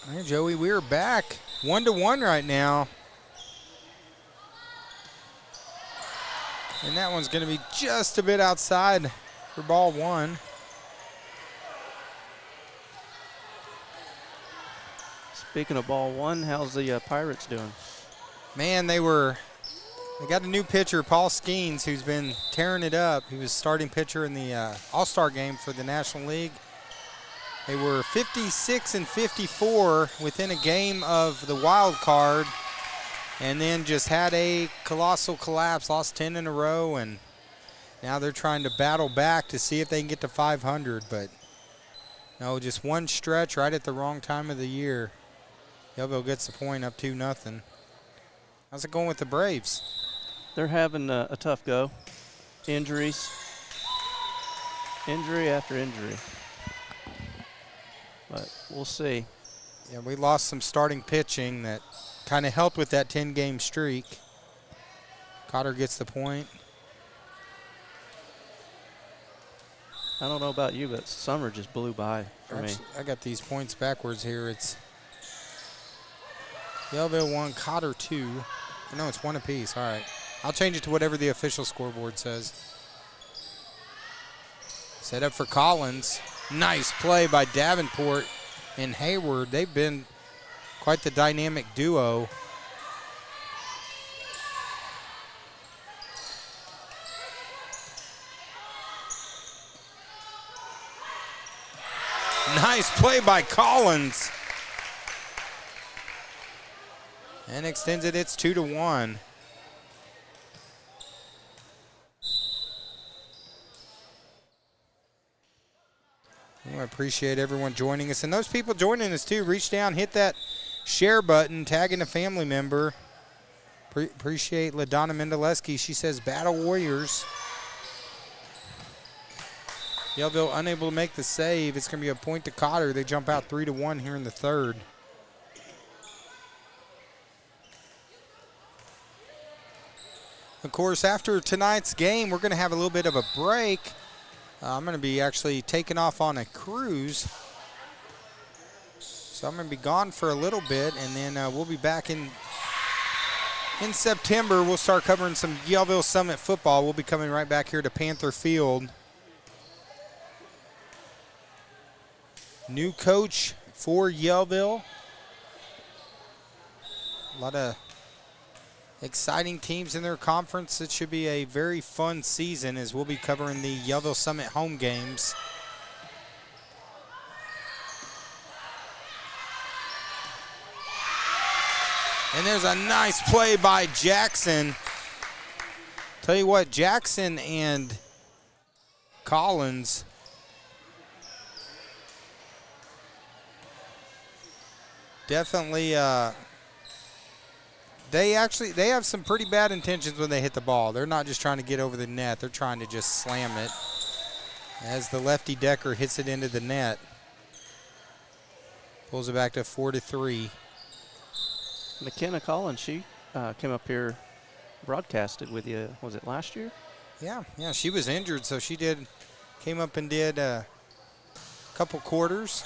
All right, Joey, we're back 1-1 right now. And that one's going to be just a bit outside for ball 1. Speaking of ball 1, how's the Pirates doing? Man, they got a new pitcher, Paul Skeens, who's been tearing it up. He was starting pitcher in the All-Star game for the National League. They were 56-54 within a game of the wild card, and then just had a colossal collapse, lost 10 in a row, and now they're trying to battle back to see if they can get to 500. But no, just one stretch right at the wrong time of the year. Yellville gets the point, up 2-0. How's it going with the Braves? they're having a tough go. Injuries. Injury after injury. But we'll see. Yeah, we lost some starting pitching that kind of helped with that 10-game streak. Cotter gets the point. I don't know about you, but summer just blew by for me. I got these points backwards here. It's Yellville 1, Cotter 2. No, it's 1 apiece. All right. I'll change it to whatever the official scoreboard says. Set up for Collins. Nice play by Davenport and Hayward. They've been quite the dynamic duo. Nice play by Collins. And extends it. It's 2-1. I appreciate everyone joining us. And those people joining us, too, reach down, hit that share button, tagging a family member. Appreciate LaDonna Mendeleski. She says, Battle Warriors. Yellville unable to make the save. It's going to be a point to Cotter. They jump out 3-1 here in the third. Of course, after tonight's game, we're going to have a little bit of a break. I'm going to be actually taking off on a cruise. So I'm going to be gone for a little bit, and then we'll be back in September. We'll start covering some Yellville Summit football. We'll be coming right back here to Panther Field. New coach for Yellville. A lot of exciting teams in their conference. It should be a very fun season as we'll be covering the Yellville Summit home games. And there's a nice play by Jackson. Tell you what, Jackson and Collins definitely they have some pretty bad intentions when they hit the ball. They're not just trying to get over the net. They're trying to just slam it as the lefty Decker hits it into the net. Pulls it back to 4-3. McKenna Collins, she came up here, broadcasted with you, was it last year? Yeah, she was injured, so she came up and did a couple quarters.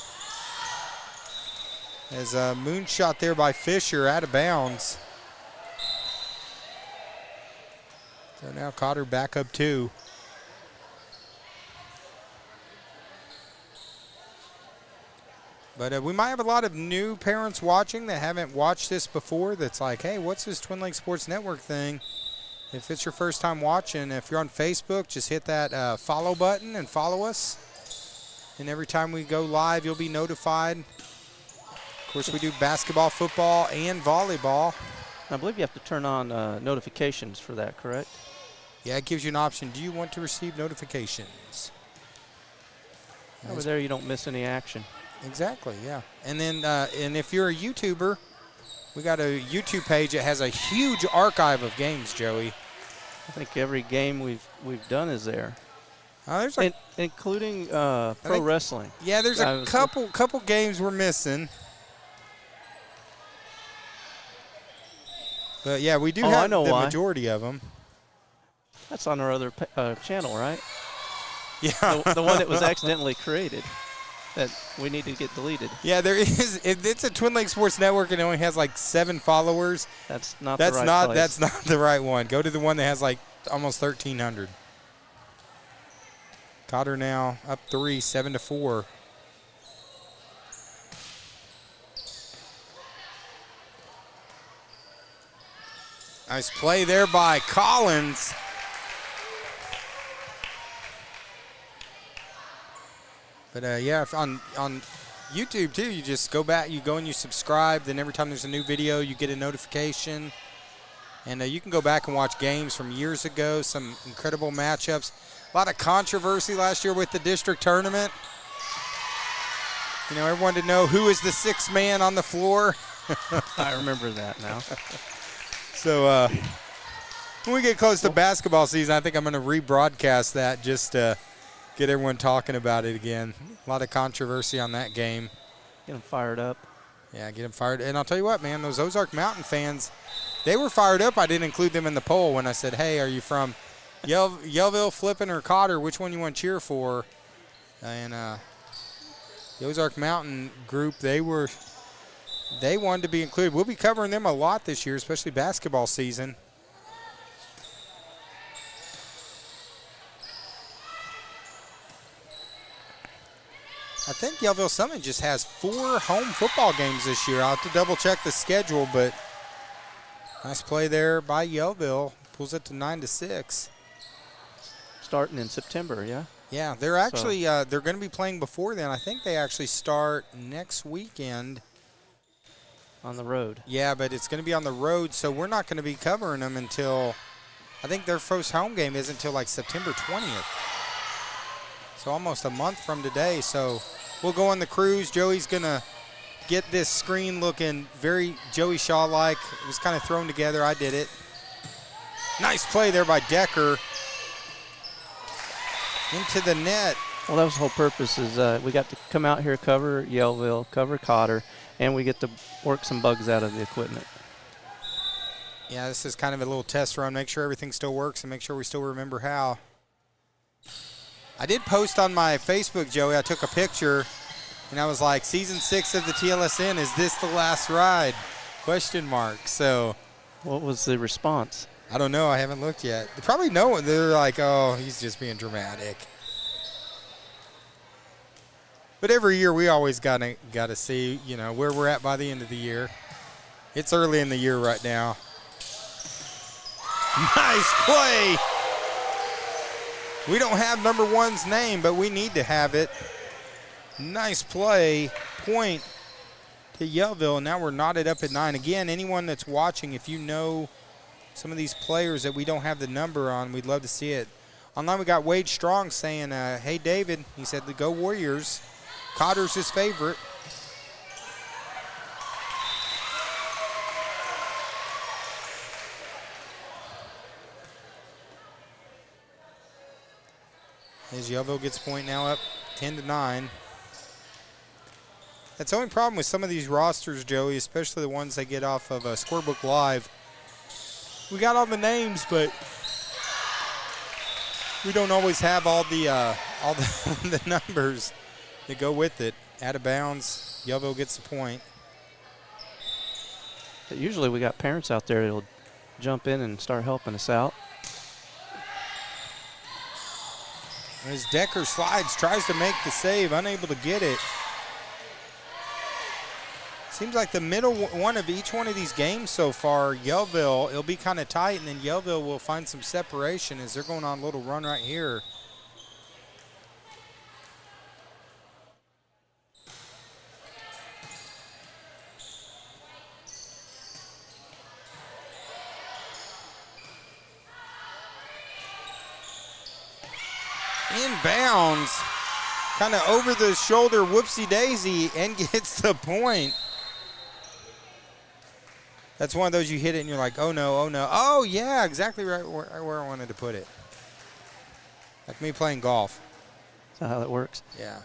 As a moonshot there by Fisher out of bounds. So now Cotter back up 2. But we might have a lot of new parents watching that haven't watched this before that's like, hey, what's this Twin Lakes Sports Network thing? If it's your first time watching, if you're on Facebook, just hit that follow button and follow us. And every time we go live, you'll be notified. Of course, we do basketball, football, and volleyball. I believe you have to turn on notifications for that, correct? Yeah, it gives you an option. Do you want to receive notifications? Over there, you don't miss any action. Exactly, yeah. And then, and if you're a YouTuber, we got a YouTube page that has a huge archive of games, Joey. I think every game we've done is there. There's like, including pro wrestling. Yeah, there's a couple games we're missing. But yeah, we do have the majority of them. That's on our other channel, right? Yeah. The one that was accidentally created that we need to get deleted. Yeah, there is. It's a Twin Lakes Sports Network and it only has like 7 followers. That's not the right place. That's not the right one. Go to the one that has like almost 1,300. Cotter now up 3, 7-4. Nice play there by Collins. But yeah, if on YouTube too, you just go back, you go and you subscribe. Then every time there's a new video, you get a notification. And you can go back and watch games from years ago, some incredible matchups. A lot of controversy last year with the district tournament. You know, everyone to know who is the 6th man on the floor. I remember that now. So When we get close to basketball season, I think I'm going to rebroadcast that just to get everyone talking about it again. A lot of controversy on that game. Get them fired up. Yeah, get them fired. And I'll tell you what, man, those Ozark Mountain fans, they were fired up. I didn't include them in the poll when I said, hey, are you from Yellville, Flippin, or Cotter? Which one you want to cheer for? And the Ozark Mountain group, they wanted to be included. We'll be covering them a lot this year, especially basketball season. I think Yellville Summit just has 4 home football games this year. I'll have to double check the schedule, but nice play there by Yellville. Pulls it to 9-6. Starting in September, yeah? Yeah, they're actually they're going to be playing before then. I think they actually start next weekend. On the road. Yeah, but it's going to be on the road, so we're not going to be covering them until, I think their first home game isn't until like September 20th. So almost a month from today. So we'll go on the cruise. Joey's going to get this screen looking very Joey Shaw-like. It was kind of thrown together. I did it. Nice play there by Decker. Into the net. Well, that was the whole purpose is we got to come out here, cover Yellville, cover Cotter, and we get to work some bugs out of the equipment. Yeah, this is kind of a little test run. Make sure everything still works and make sure we still remember how. I did post on my Facebook, Joey. I took a picture, and I was like, Season 6 of the TLSN, is this the last ride? Question mark. So, what was the response? I don't know. I haven't looked yet. They probably know it. They're like, oh, he's just being dramatic. But every year we always gotta see, you know, where we're at by the end of the year. It's early in the year right now. Nice play. We don't have number 1's name, but we need to have it. Nice play. Point to Yellville, and now we're knotted up at 9. Again, anyone that's watching, if you know some of these players that we don't have the number on, we'd love to see it. Online we got Wade Strong saying, hey, David, he said, go Warriors. Cotter's his favorite. As Yellville gets point now up 10-9. That's the only problem with some of these rosters, Joey, especially the ones that get off of Scorebook Live. We got all the names, but we don't always have all the the numbers that go with it. Out of bounds, Yellville gets the point. But usually we got parents out there that'll jump in and start helping us out. As Decker slides, tries to make the save, unable to get it. Seems like the middle one of each one of these games so far, Yellville, it'll be kind of tight, and then Yellville will find some separation as they're going on a little run right here. Inbounds, kind of over the shoulder, whoopsie-daisy, and gets the point. That's one of those you hit it and you're like, oh no, oh no. Oh yeah, exactly right where I wanted to put it. Like me playing golf. That's how that works. Yeah.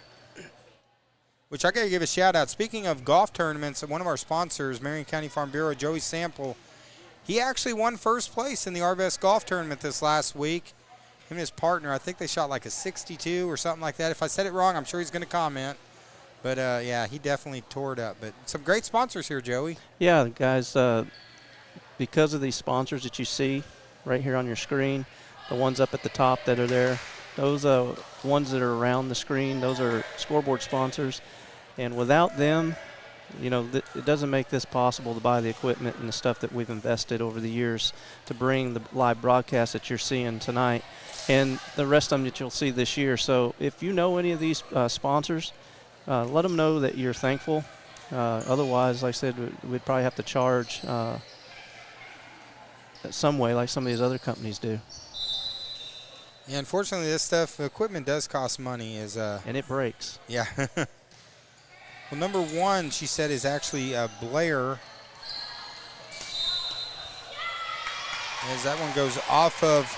Which I gotta give a shout out. Speaking of golf tournaments, one of our sponsors, Marion County Farm Bureau, Joey Sample, he actually won first place in the RVS golf tournament this last week. Him and his partner, I think they shot like a 62 or something like that. If I said it wrong, I'm sure he's going to comment. But, yeah, he definitely tore it up. But some great sponsors here, Joey. Yeah, guys, because of these sponsors that you see right here on your screen, the ones up at the top that are there, those ones that are around the screen, those are scoreboard sponsors. And without them, you know, it doesn't make this possible to buy the equipment and the stuff that we've invested over the years to bring the live broadcast that you're seeing tonight and the rest of them that you'll see this year. So if you know any of these sponsors, let them know that you're thankful. Otherwise, like I said, we'd probably have to charge some way like some of these other companies do. Yeah, unfortunately, this stuff, equipment does cost money. And it breaks. Yeah. Well, number 1, she said, is actually Blair. as that one goes off of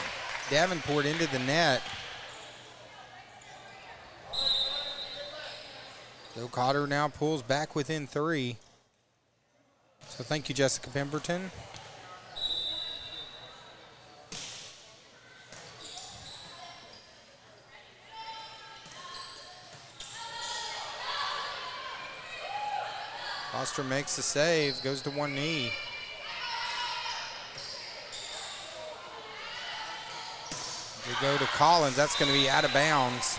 Davenport into the net. So Cotter now pulls back within 3. So thank you, Jessica Pemberton. Foster makes the save, goes to one knee. They go to Collins, that's going to be out of bounds.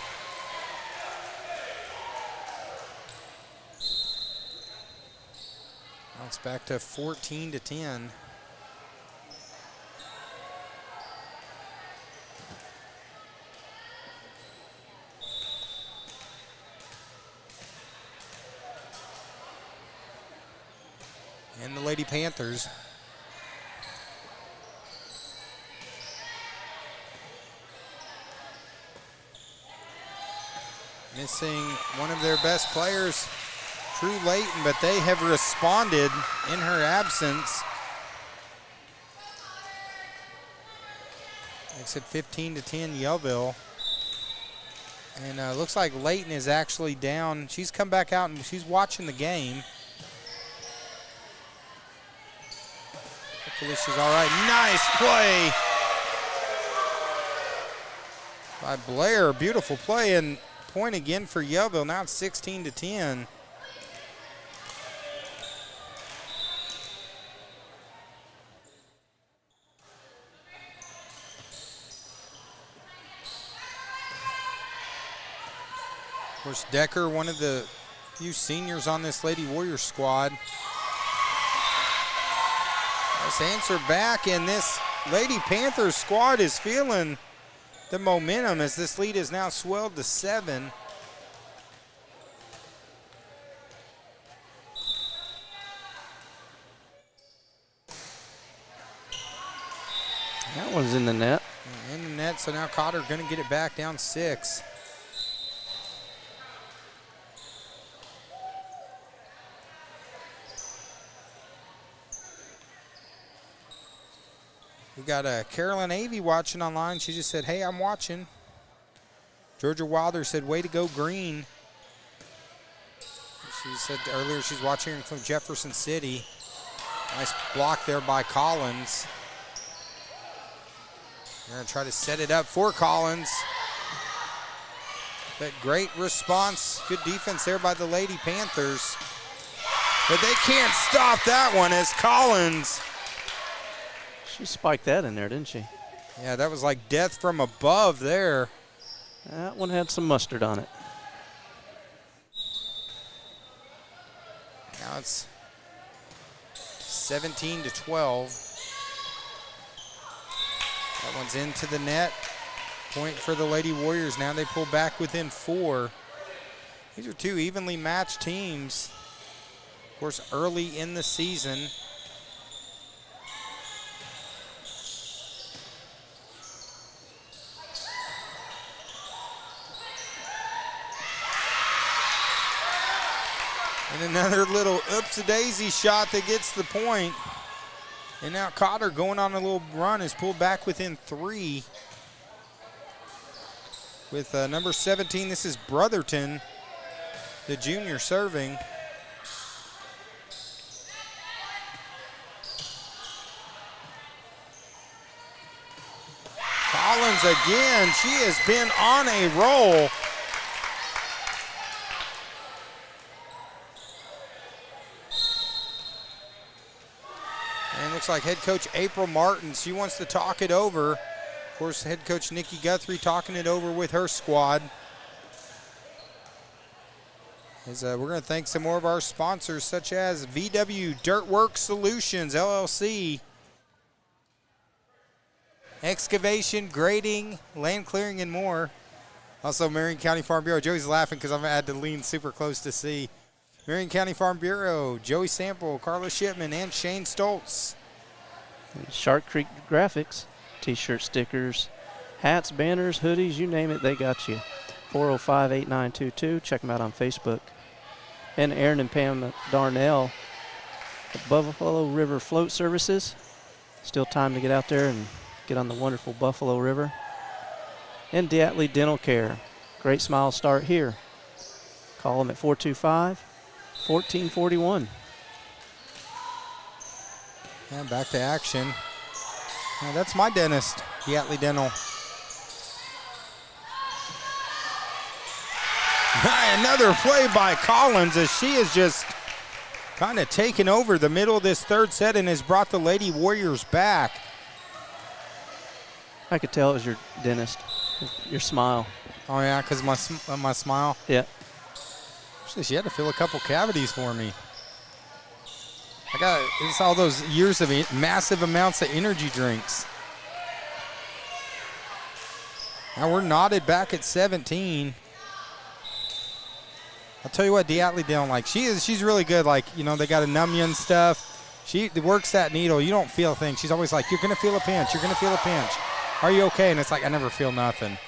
Now it's back to 14-10. And the Lady Panthers. Missing one of their best players, True Layton, but they have responded in her absence. Makes it 15-10 Yellville. And looks like Layton is actually down. She's come back out and she's watching the game. Hopefully she's all right. Nice play by Blair. Beautiful play, and point again for Yellville. Now it's 16-10. Of course, Decker, one of the few seniors on this Lady Warrior squad. Let's answer back, and this Lady Panthers squad is feeling the momentum as this lead is now swelled to 7. That one's in the net. In the net, so now Cotter going to get it back down 6. We got Carolyn Avey watching online. She just said, hey, I'm watching. Georgia Wilder said, way to go, Green. She said earlier she's watching from Jefferson City. Nice block there by Collins. They're going to try to set it up for Collins. But great response. Good defense there by the Lady Panthers. But they can't stop that one as Collins. She spiked that in there, didn't she? Yeah, that was like death from above there. That one had some mustard on it. Now it's 17-12. That one's into the net. Point for the Lady Warriors. Now they pull back within 4. These are two evenly matched teams. Of course, early in the season. And another little oops-a-daisy shot that gets the point. And now Cotter going on a little run is pulled back within 3. With number 17, this is Brotherton, the junior serving. Collins again, she has been on a roll. And looks like head coach April Martin, she wants to talk it over. Of course, head coach Nikki Guthrie talking it over with her squad. As we're going to thank some more of our sponsors, such as VW Dirtwork Solutions, LLC. Excavation, grading, land clearing, and more. Also, Marion County Farm Bureau. Joey's laughing because I've had to lean super close to see. Marion County Farm Bureau, Joey Sample, Carla Shipman, and Shane Stoltz. And Shark Creek Graphics, T-shirt, stickers, hats, banners, hoodies, you name it, they got you. 405-8922. Check them out on Facebook. And Aaron and Pam Darnell, the Buffalo River Float Services. Still time to get out there and get on the wonderful Buffalo River. And Diatley Dental Care. Great Smile start here. Call them at 425-1441. And back to action. Now that's my dentist, Diatley Dental. Another play by Collins as she is just kind of taken over the middle of this third set and has brought the Lady Warriors back. I could tell it was your dentist, your smile. Oh yeah, because my smile? Yeah. Actually, she had to fill a couple cavities for me. It's all those years of massive amounts of energy drinks. Now we're knotted back at 17. I'll tell you what, Diatley Dental, like she's really good. Like, you know, they got to numb you and stuff. She works that needle. You don't feel a thing. She's always like, you're going to feel a pinch. You're going to feel a pinch. Are you okay? And it's like, I never feel nothing.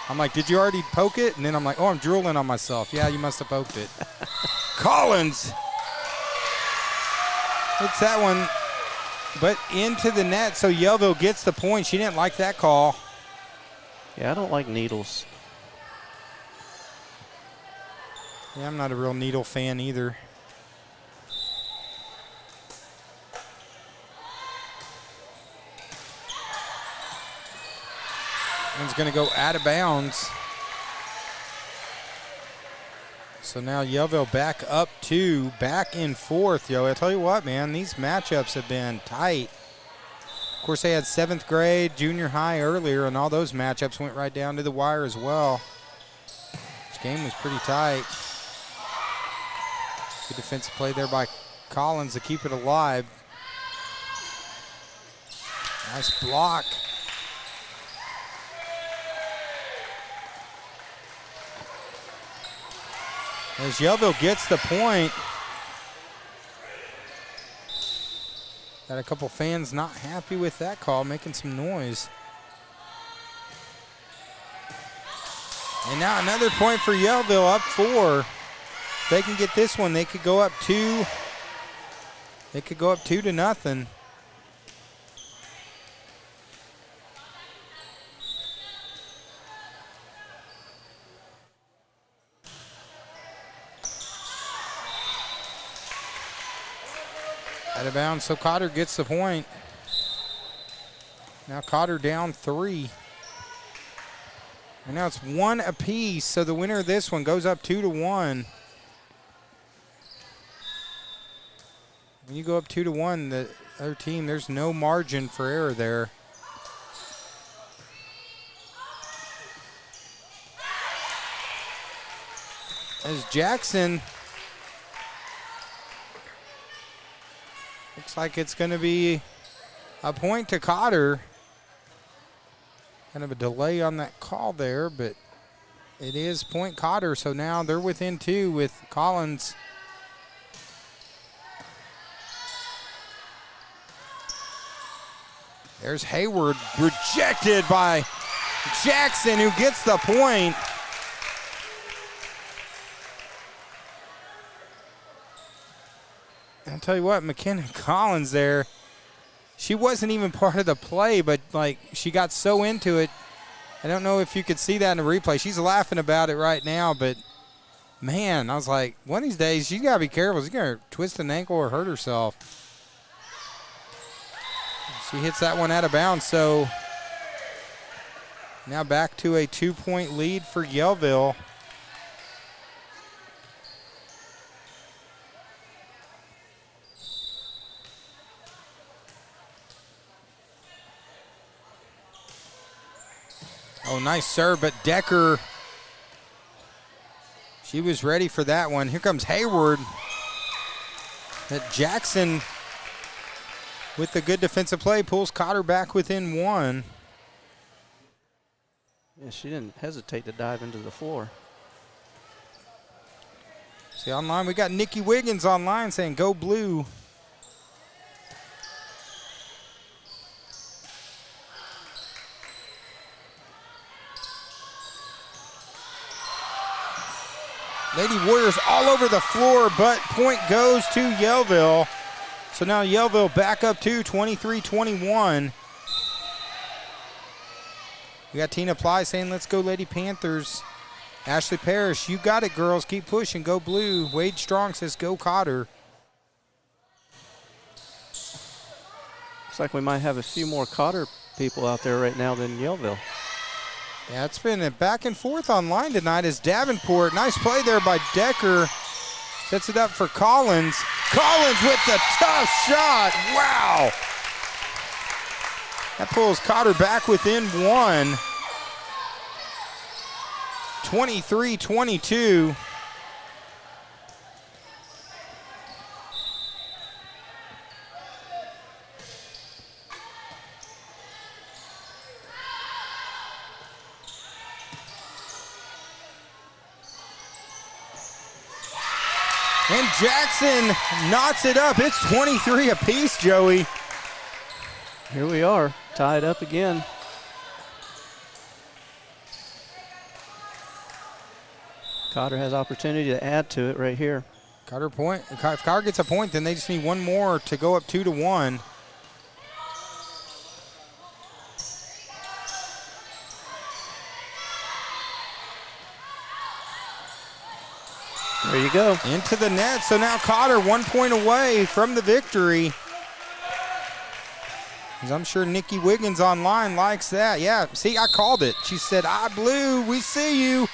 I'm like, did you already poke it? And then I'm like, oh, I'm drooling on myself. Yeah, you must have poked it. Collins hits that one, but into the net, so Yellville gets the point. She didn't like that call. Yeah, I don't like needles. Yeah, I'm not a real needle fan either. One's going to go out of bounds. So now Yellville back up two, back in fourth, yo. I tell you what, man, these matchups have been tight. Of course, they had 7th grade, junior high earlier, and all those matchups went right down to the wire as well. This game was pretty tight. Good defensive play there by Collins to keep it alive. Nice block. As Yellville gets the point. Got a couple fans not happy with that call, making some noise. And now another point for Yellville, up 4. If they can get this one, they could go up 2. They could go up 2-0. Out of bounds, so Cotter gets the point. Now Cotter down 3. And now it's 1 apiece, so the winner of this one goes up 2-1. When you go up 2-1, the other team, there's no margin for error there. As Jackson, looks like it's going to be a point to Cotter. Kind of a delay on that call there, but it is point Cotter, so now they're within 2 with Collins. There's Hayward, rejected by Jackson, who gets the point. I'll tell you what, McKenna Collins there, she wasn't even part of the play, but like she got so into it. I don't know if you could see that in the replay. She's laughing about it right now, but man, I was like, one of these days she's got to be careful. She's going to twist an ankle or hurt herself. She hits that one out of bounds, so now back to a 2-point lead for Yellville. Oh, nice serve, but Decker, she was ready for that one. Here comes Hayward. That Jackson, with the good defensive play, pulls Cotter back within 1. Yeah, she didn't hesitate to dive into the floor. See, online, we got Nikki Wiggins online saying, go blue. Lady Warriors all over the floor, but point goes to Yellville. So now Yellville back up to 23-21. We got Tina Ply saying, let's go Lady Panthers. Ashley Parrish, you got it, girls. Keep pushing. Go blue. Wade Strong says, go Cotter. Looks like we might have a few more Cotter people out there right now than Yellville. Yeah, it's been a back and forth online tonight as Davenport. Nice play there by Decker. Sets it up for Collins. Collins with the tough shot. Wow. That pulls Cotter back within one. 23-22. And Jackson knots it up. It's 23 apiece, Joey. Here we are, tied up again. Cotter has opportunity to add to it right here. Cotter point. If Cotter gets a point, then they just need one more to go up 2-1. There you go. Into the net. So now Cotter 1 point away from the victory. As I'm sure Nikki Wiggins online likes that. Yeah, see, I called it. She said, blue, we see you.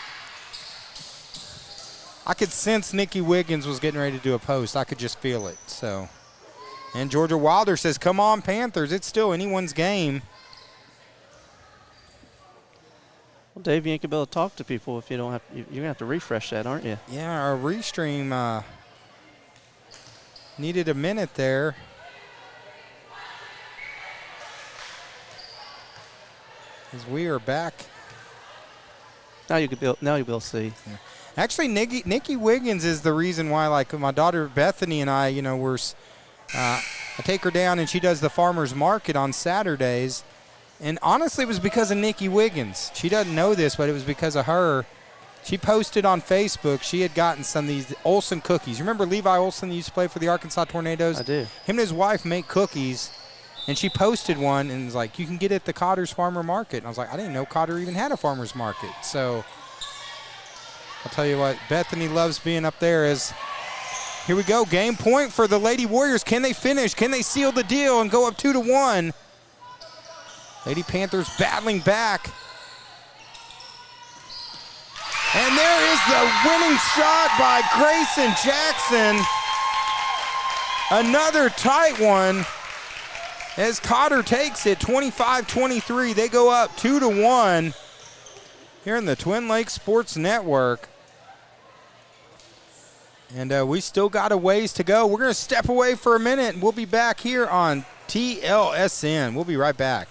I could sense Nikki Wiggins was getting ready to do a post. I could just feel it. So, and Georgia Wilder says, come on, Panthers. It's still anyone's game. Well, Dave, you ain't gonna be able to talk to people if you don't have. You're gonna have to refresh that, aren't you? Yeah, our restream needed a minute there. As we are back. Now you could be. Now you'll be able to see. Yeah. Actually, Nikki Wiggins is the reason why, like, my daughter Bethany and I, I take her down and she does the farmer's market on Saturdays. And honestly, it was because of Nikki Wiggins. She doesn't know this, but it was because of her. She posted on Facebook she had gotten some of these Olsen cookies. You remember Levi Olsen that used to play for the Arkansas Tornadoes? I do. Him and his wife make cookies. And she posted one and was like, you can get it at the Cotter's Farmer Market. And I was like, I didn't know Cotter even had a farmer's market. So I'll tell you what, Bethany loves being up there. As here we go, game point for the Lady Warriors. Can they finish? Can they seal the deal and go up 2-1? Lady Panthers battling back. And there is the winning shot by Grayson Jackson. Another tight one as Cotter takes it 25-23. They go up 2-1 here in the Twin Lakes Sports Network. And we still got a ways to go. We're going to step away for a minute, and we'll be back here on TLSN. We'll be right back.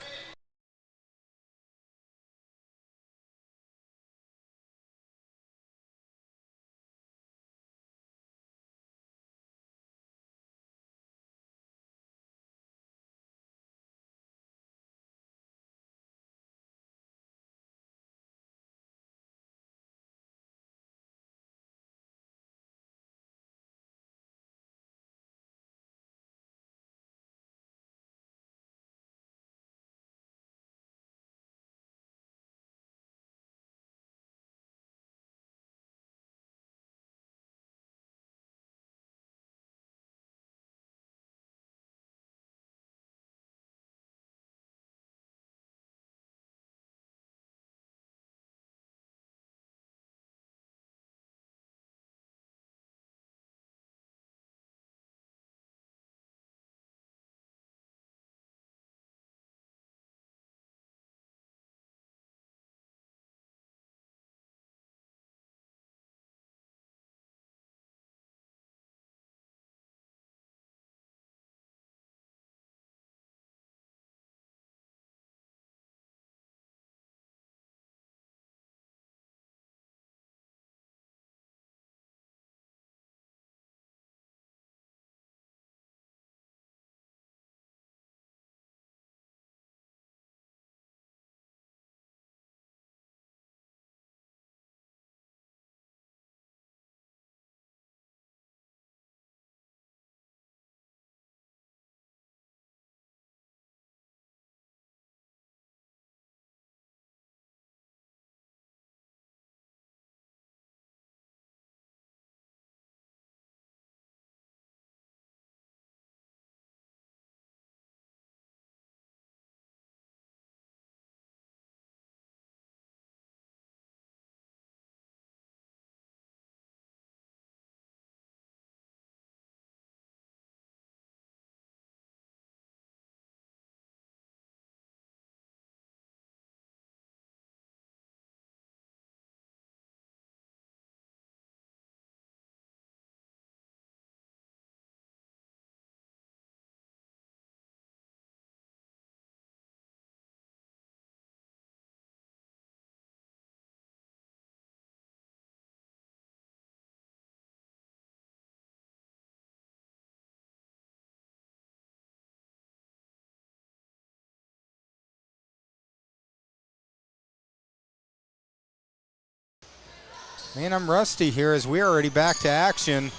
Man, I'm rusty here as we're already back to action.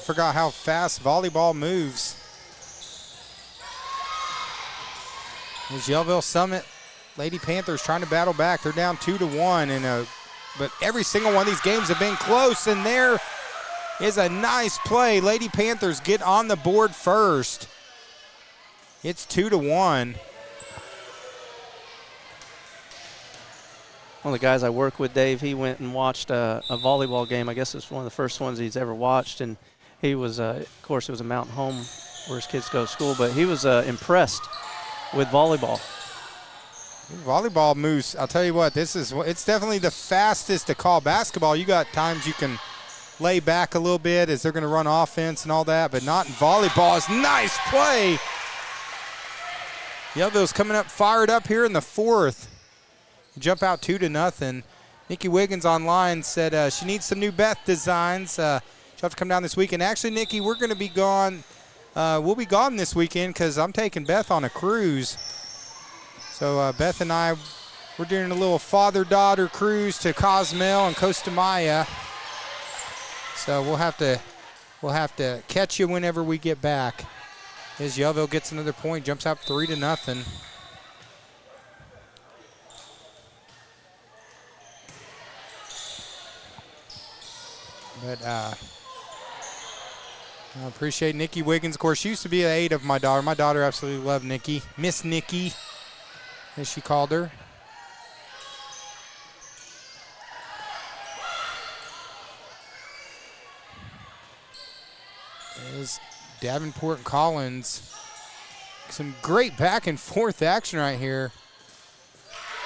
Forgot how fast volleyball moves. There's Yellville Summit. Lady Panthers trying to battle back. They're down 2-1, but every single one of these games have been close, and there is a nice play. Lady Panthers get on the board first. It's 2-1. One of the guys I work with, Dave, he went and watched a volleyball game. I guess it's one of the first ones he's ever watched, and he was, of course, it was a mountain home where his kids go to school, but he was impressed with volleyball. Volleyball moves, I'll tell you what, it's definitely the fastest to call. Basketball, you got times you can lay back a little bit as they're going to run offense and all that, but not in volleyball. It's nice play. Yellville's coming up, fired up here in the fourth. Jump out 2-0. Nikki Wiggins online said she needs some new Beth designs. She'll have to come down this weekend. Actually, Nikki, we're going to be gone. We'll be gone this weekend because I'm taking Beth on a cruise. So Beth and I, we're doing a little father-daughter cruise to Cozumel and Costa Maya. So we'll have to catch you whenever we get back. As Yellville gets another point, jumps up 3-0. But I appreciate Nikki Wiggins. Of course, she used to be an aide of my daughter. My daughter absolutely loved Nikki. Miss Nikki, as she called her. There's Davenport and Collins. Some great back and forth action right here.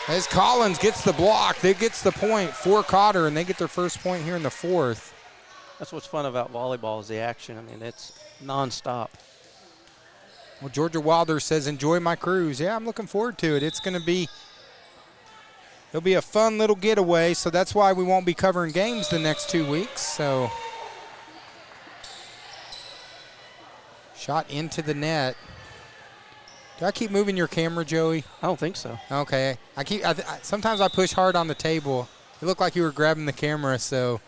As Collins gets the block, they gets the point for Cotter, and they get their first point here in the fourth. That's what's fun about volleyball is the action. I mean, it's nonstop. Well, Georgia Wilder says, enjoy my cruise. Yeah, I'm looking forward to it. It'll be a fun little getaway, so that's why we won't be covering games the next 2 weeks. So, shot into the net. Do I keep moving your camera, Joey? I don't think so. Okay. Sometimes I push hard on the table. It looked like you were grabbing the camera, so.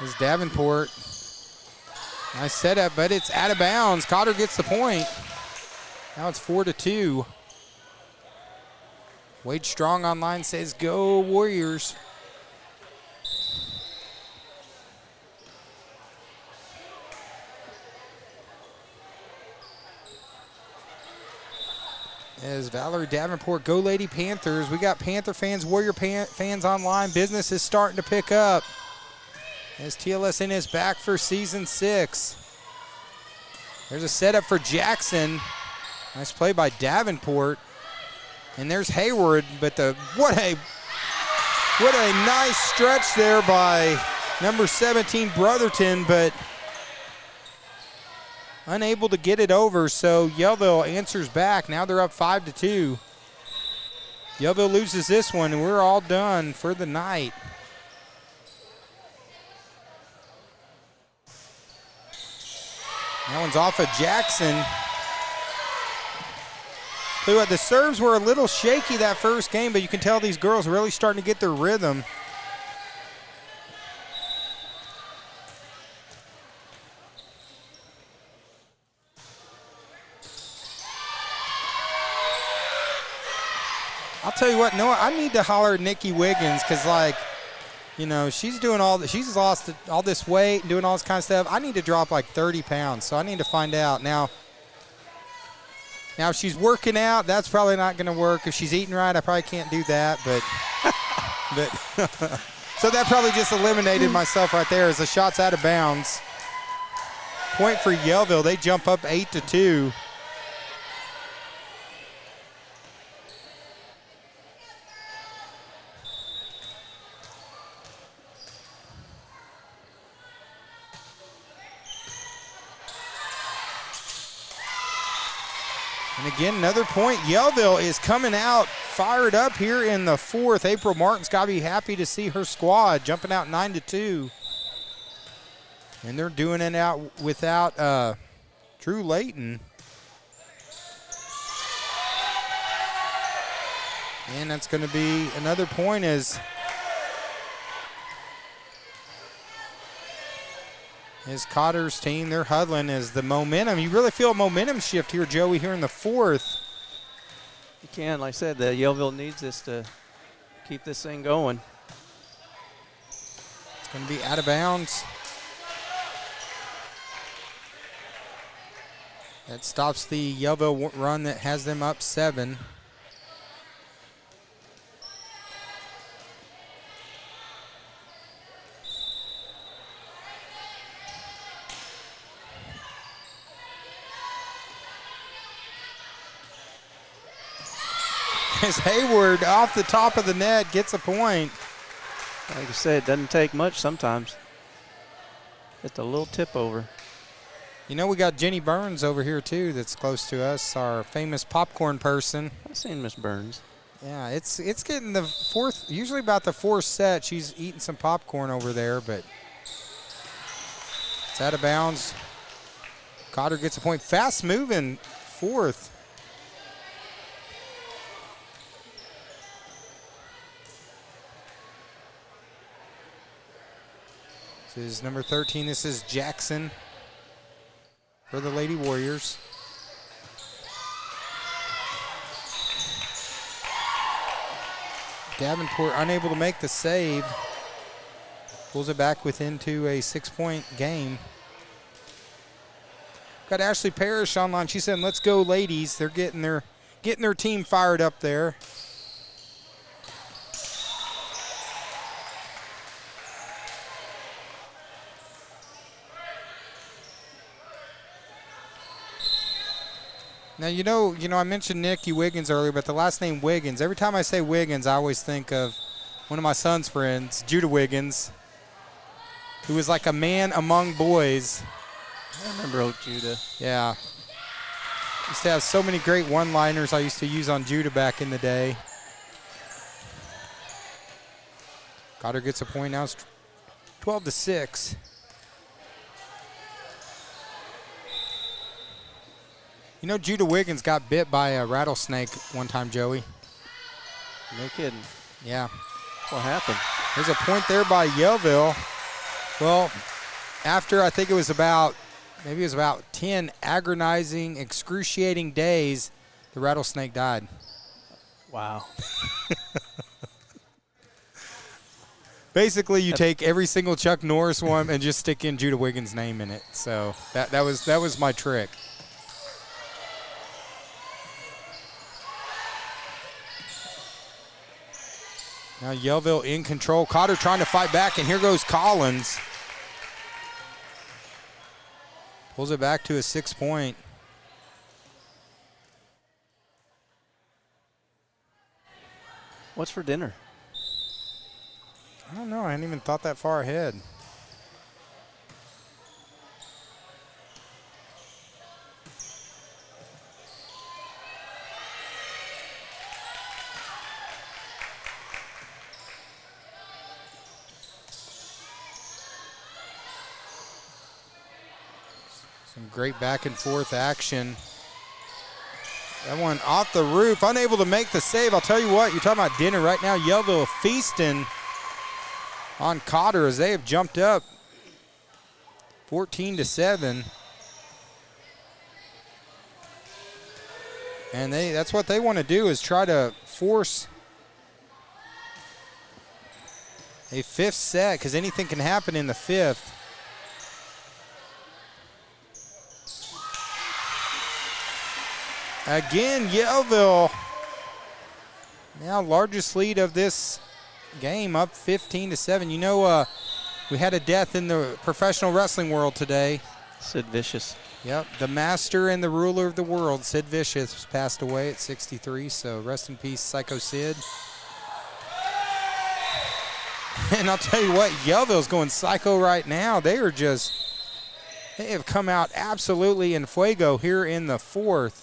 Is Davenport. Nice setup, but it's out of bounds. Cotter gets the point. Now it's 4-2. Wade Strong online says, go Warriors. As Valerie Davenport, go Lady Panthers. We got Panther fans, Warrior fans online. Business is starting to pick up. As TLSN is back for season 6. There's a setup for Jackson. Nice play by Davenport. And there's Hayward, but what a nice stretch there by number 17 Brotherton, but unable to get it over. So Yellville answers back. Now they're up 5-2. Yellville loses this one, and we're all done for the night. That one's off of Jackson. Tell you what, the serves were a little shaky that first game, but you can tell these girls are really starting to get their rhythm. I'll tell you what, Noah, I need to holler at Nikki Wiggins because, like, you know, she's lost all this weight and doing all this kind of stuff. I need to drop like 30 pounds, so I need to find out. Now if she's working out, that's probably not going to work. If she's eating right, I probably can't do that. But so that probably just eliminated myself right there as the shot's out of bounds. Point for Yellville. They jump up 8-2. And again, another point. Yellville is coming out fired up here in the fourth. April Martin's got to be happy to see her squad jumping out 9-2. And they're doing it out without Drew Layton. And that's going to be another point as Cotter's team, they're huddling as the momentum. You really feel a momentum shift here, Joey, here in the fourth. You can. Like I said, the Yellville needs this to keep this thing going. It's going to be out of bounds. That stops the Yellville run that has them up 7. As Hayward off the top of the net gets a point. Like I said, it doesn't take much sometimes. Just a little tip over. You know, we got Jenny Burns over here, too, that's close to us, our famous popcorn person. I've seen Miss Burns. Yeah, it's getting the fourth, usually about the fourth set. She's eating some popcorn over there, but it's out of bounds. Cotter gets a point. Fast moving fourth. This is number 13. This is Jackson for the Lady Warriors. Davenport unable to make the save. Pulls it back into a 6-point game. Got Ashley Parrish online. She said, "Let's go, ladies." They're getting their team fired up there. Now, you know, I mentioned Nikki Wiggins earlier, but the last name Wiggins, every time I say Wiggins, I always think of one of my son's friends, Judah Wiggins, who was like a man among boys. I remember old Judah. Yeah. Used to have so many great one-liners I used to use on Judah back in the day. Cotter gets a point now. It's 12-6. You know, Judah Wiggins got bit by a rattlesnake one time, Joey. No kidding. Yeah. What happened? There's a point there by Yellville. Well, after I think it was about 10 agonizing, excruciating days, the rattlesnake died. Wow. Basically, you take every single Chuck Norris one and just stick in Judah Wiggins' name in it. So that was my trick. Now Yellville in control. Cotter trying to fight back, and here goes Collins. Pulls it back to a 6-point. What's for dinner? I don't know. I hadn't even thought that far ahead. Some great back and forth action. That one off the roof, unable to make the save. I'll tell you what, you're talking about dinner right now. Yellville feasting on Cotter as they have jumped up 14-7. And that's what they want to do, is try to force a fifth set, because anything can happen in the fifth. Again, Yellville, now largest lead of this game, up 15-7. You know, we had a death in the professional wrestling world today. Sid Vicious. Yep, the master and the ruler of the world, Sid Vicious, passed away at 63, so rest in peace, Psycho Sid. And I'll tell you what, Yellville's going psycho right now. They have come out absolutely in fuego here in the fourth.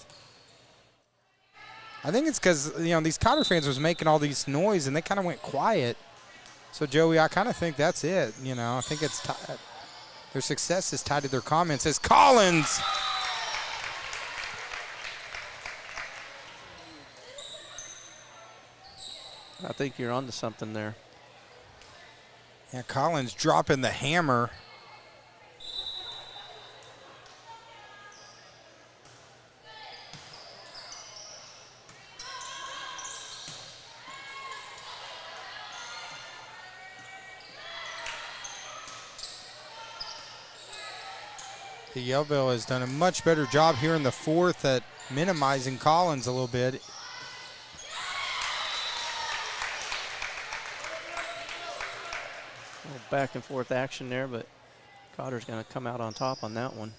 I think it's because, these Cotter fans was making all these noise and they kind of went quiet. So, Joey, I kind of think that's it. I think it's their success is tied to their comments. As Collins I think you're onto something there. Yeah, Collins dropping the hammer. Yellville has done a much better job here in the fourth at minimizing Collins a little bit. A little back and forth action there, but Cotter's going to come out on top on that one.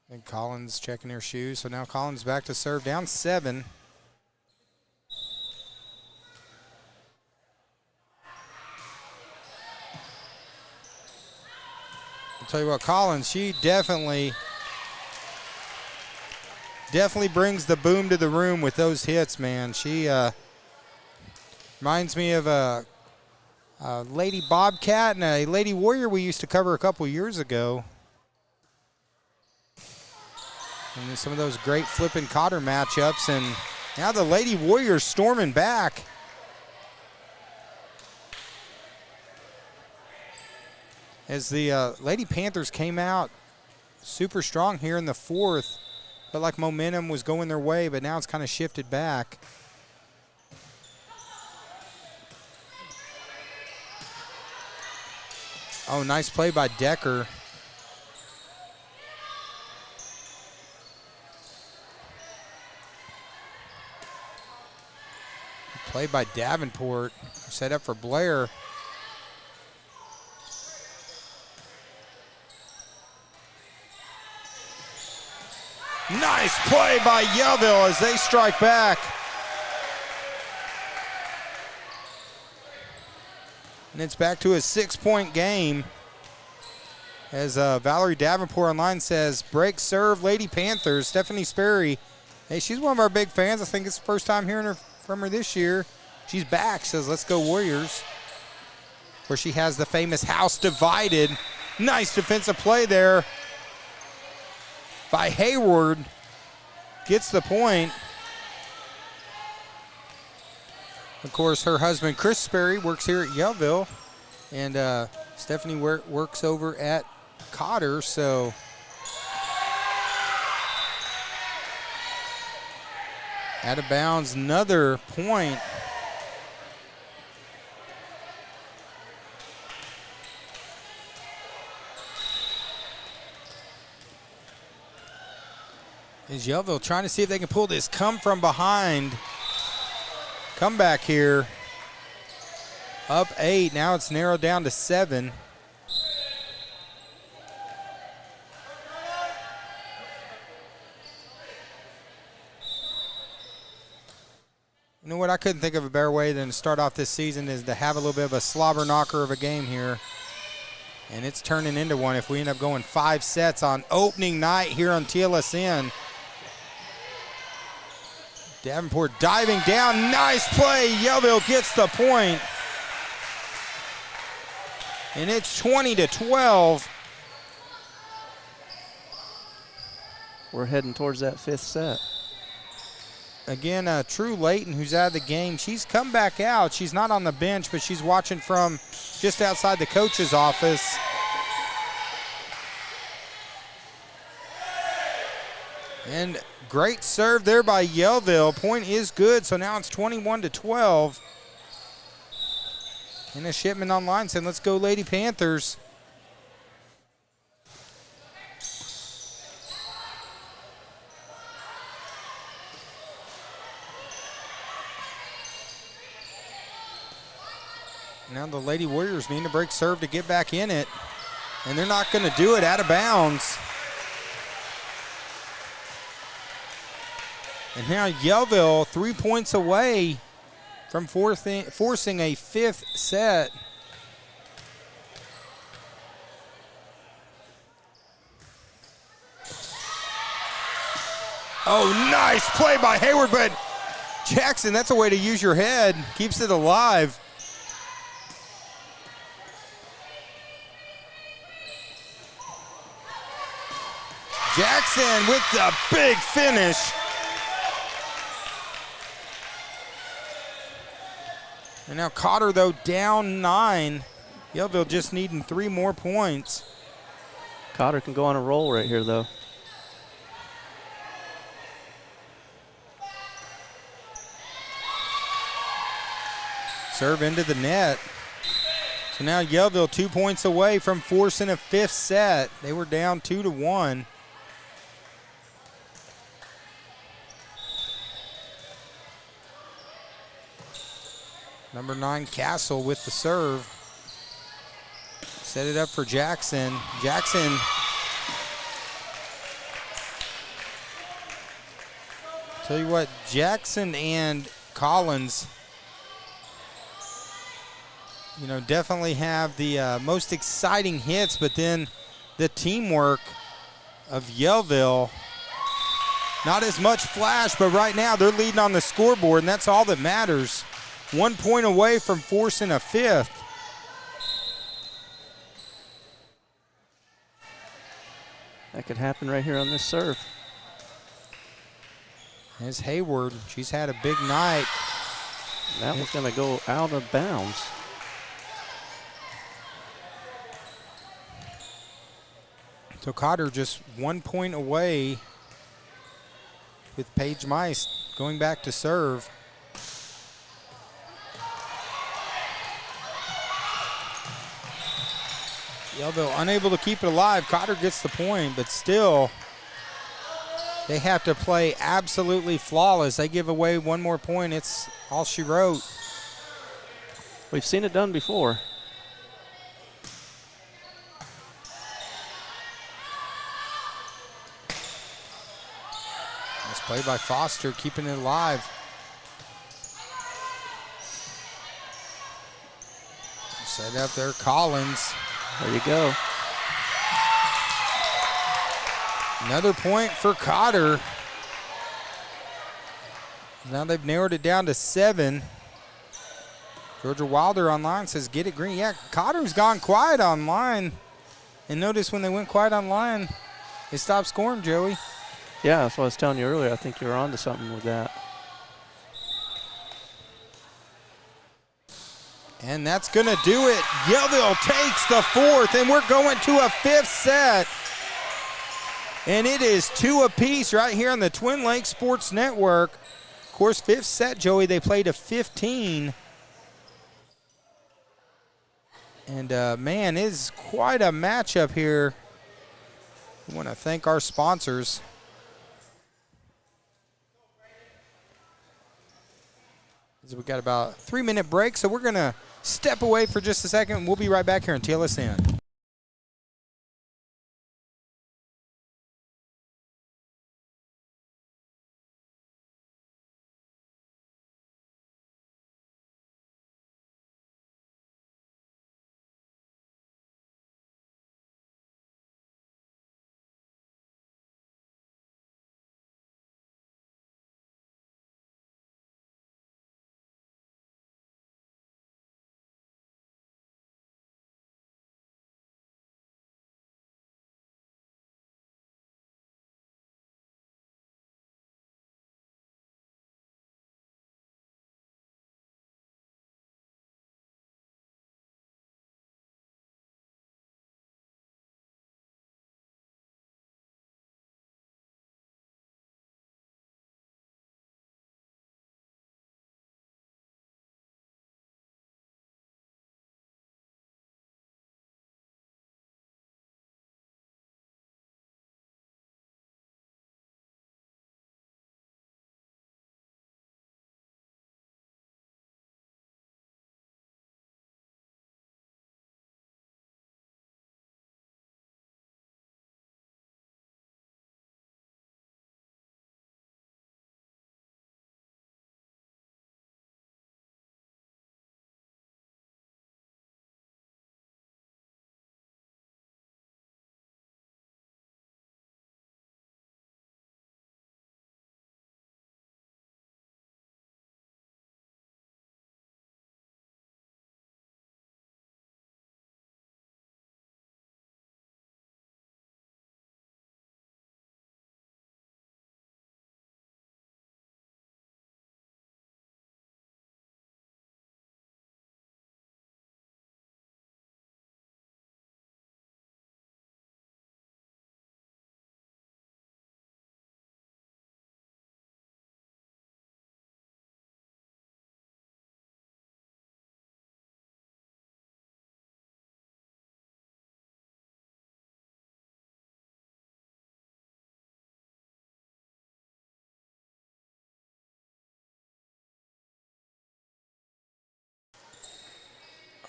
And Collins checking her shoes. So now Collins back to serve, down 7. I'll tell you what, Collins, she definitely brings the boom to the room with those hits, man. She reminds me of a Lady Bobcat and a Lady Warrior we used to cover a couple years ago. And then some of those great flipping Cotter matchups, and now the Lady Warriors storming back. As the Lady Panthers came out super strong here in the fourth. Felt like momentum was going their way, but now it's kind of shifted back. Oh, nice play by Decker. Play by Davenport. Set up for Blair. Nice play by Yellville as they strike back. And it's back to a 6-point game. As Valerie Davenport online says, break serve Lady Panthers. Stephanie Sperry, hey, she's one of our big fans. I think it's the first time hearing from her this year. She's back, says let's go Warriors. Where she has the famous house divided. Nice defensive play there by Hayward. Gets the point. Of course, her husband, Chris Sperry, works here at Yellville. And Stephanie works over at Cotter, so. Out of bounds, another point. Is Yellville trying to see if they can pull this come from behind comeback here. Up 8, now it's narrowed down to 7. You know what, I couldn't think of a better way than to start off this season is to have a little bit of a slobber knocker of a game here. And it's turning into one if we end up going 5 sets on opening night here on TLSN. Davenport diving down, nice play. Yellville gets the point. And it's 20-12. We're heading towards that 5th set. Again, True Layton, who's out of the game, she's come back out. She's not on the bench, but she's watching from just outside the coach's office. And great serve there by Yellville. Point is good, so now it's 21-12. And a shipment online saying, let's go Lady Panthers. Now the Lady Warriors need to break serve to get back in it. And they're not going to do it, out of bounds. And now Yellville 3 points away from forcing a 5th set. Oh, nice play by Hayward, but Jackson, that's a way to use your head. Keeps it alive. Jackson with the big finish. And now Cotter, though, down 9. Yellville just needing 3 more points. Cotter can go on a roll right here, though. Serve into the net. So now Yellville 2 points away from forcing a 5th set. They were down 2-1. Number 9, Castle with the serve. Set it up for Jackson. Jackson tell you what, Jackson and Collins, you know, definitely have the most exciting hits, but then the teamwork of Yellville, not as much flash, but right now they're leading on the scoreboard, and that's all that matters. 1 point away from forcing a 5th. That could happen right here on this serve. There's Hayward. She's had a big night. That was going to go out of bounds. So Cotter just 1 point away with Paige Meist going back to serve. Yellville unable to keep it alive. Cotter gets the point, but still they have to play absolutely flawless. They give away 1 more point. It's all she wrote. We've seen it done before. Nice play by Foster, keeping it alive. Set up there, Collins. There you go. Another point for Cotter. Now they've narrowed it down to 7. Georgia Wilder online says, get it green. Yeah, Cotter's gone quiet online. And notice when they went quiet online, they stopped scoring, Joey. Yeah, that's what I was telling you earlier. I think you were onto something with that. And that's going to do it. Yellville takes the 4th, and we're going to a 5th set. And it is 2 apiece right here on the Twin Lakes Sports Network. Of course, 5th set, Joey, they played a 15. And, man, it is quite a matchup here. We want to thank our sponsors. We got about a 3-minute break, so we're going to step away for just a second. We'll be right back here on TLSN.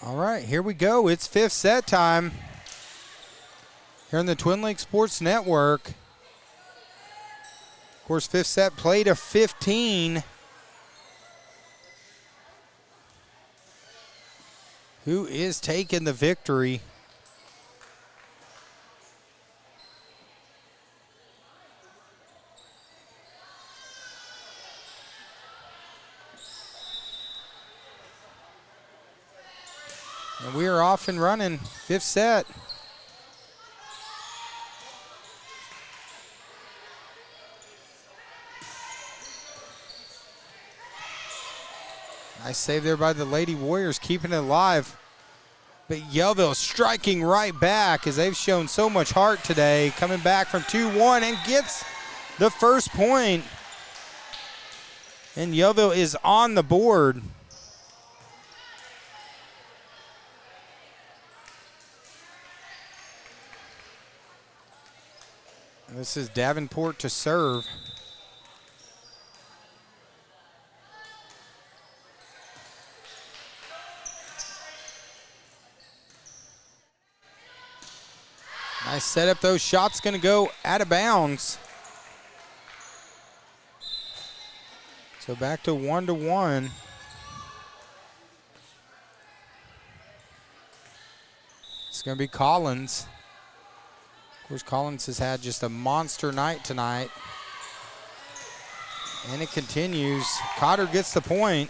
All right, here we go. It's fifth set time here on the Twin Lakes Sports Network. Of course, fifth set played of 15. Who is taking the victory? And we are off and running, fifth set. Nice save there by the Lady Warriors, keeping it alive. But Yellville striking right back as they've shown so much heart today, coming back from 2-1 and gets the first point. And Yellville is on the board. This is Davenport to serve. Nice setup, though. Shot's going to go out of bounds. So back to 1-1. It's going to be Collins. Of course, Collins has had just a monster night tonight. And it continues. Cotter gets the point.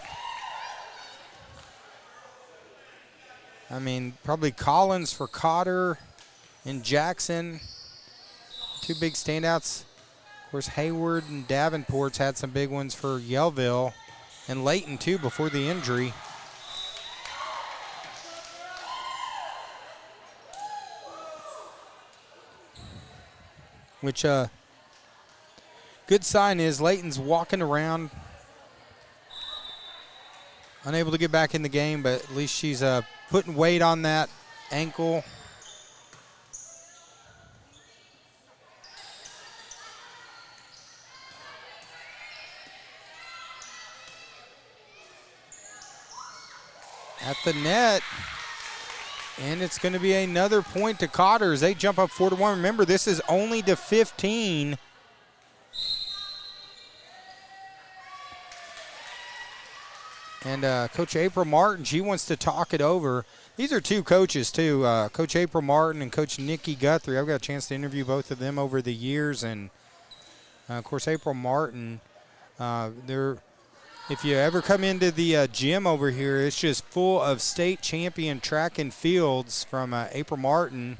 I mean, probably Collins for Cotter and Jackson. Two big standouts. Of course, Hayward and Davenport's had some big ones for Yellville. And Layton, too, before the injury. Which, good sign is Layton's walking around. Unable to get back in the game, but at least she's putting weight on that ankle. At the net. And it's going to be another point to Cotter as they jump up 4-1. Remember, this is only to 15. And Coach April Martin, she wants to talk it over. These are two coaches, too, Coach April Martin and Coach Nikki Guthrie. I've got a chance to interview both of them over the years. And, of course, April Martin, if you ever come into the gym over here, it's just full of state champion track and fields from April Martin.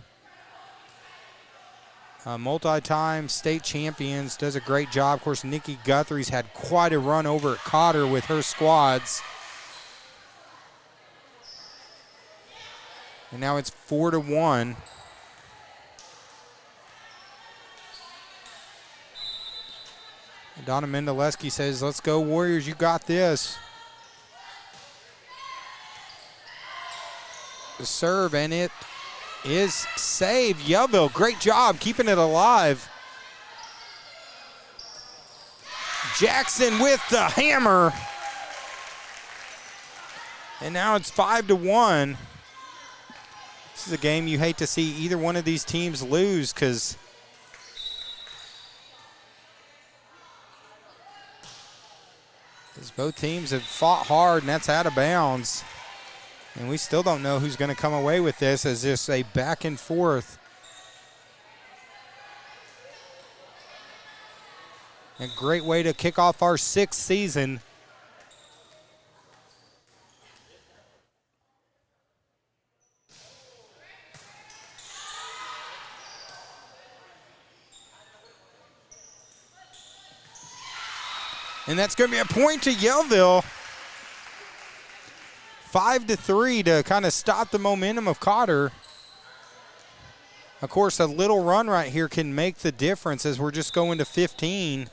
Multi-time state champions, does a great job. Of course, Nikki Guthrie's had quite a run over at Cotter with her squads. And now it's 4-1. Donna Mendeleski says, let's go Warriors, you got this. The serve, and it is saved. Yellville, great job keeping it alive. Jackson with the hammer. And now it's 5-1. This is a game you hate to see either one of these teams lose because both teams have fought hard, and that's out of bounds. And we still don't know who's going to come away with this as just a back and forth. A great way to kick off our sixth season. And that's going to be a point to Yellville. 5-3 to kind of stop the momentum of Cotter. Of course, a little run right here can make the difference as we're just going to 15.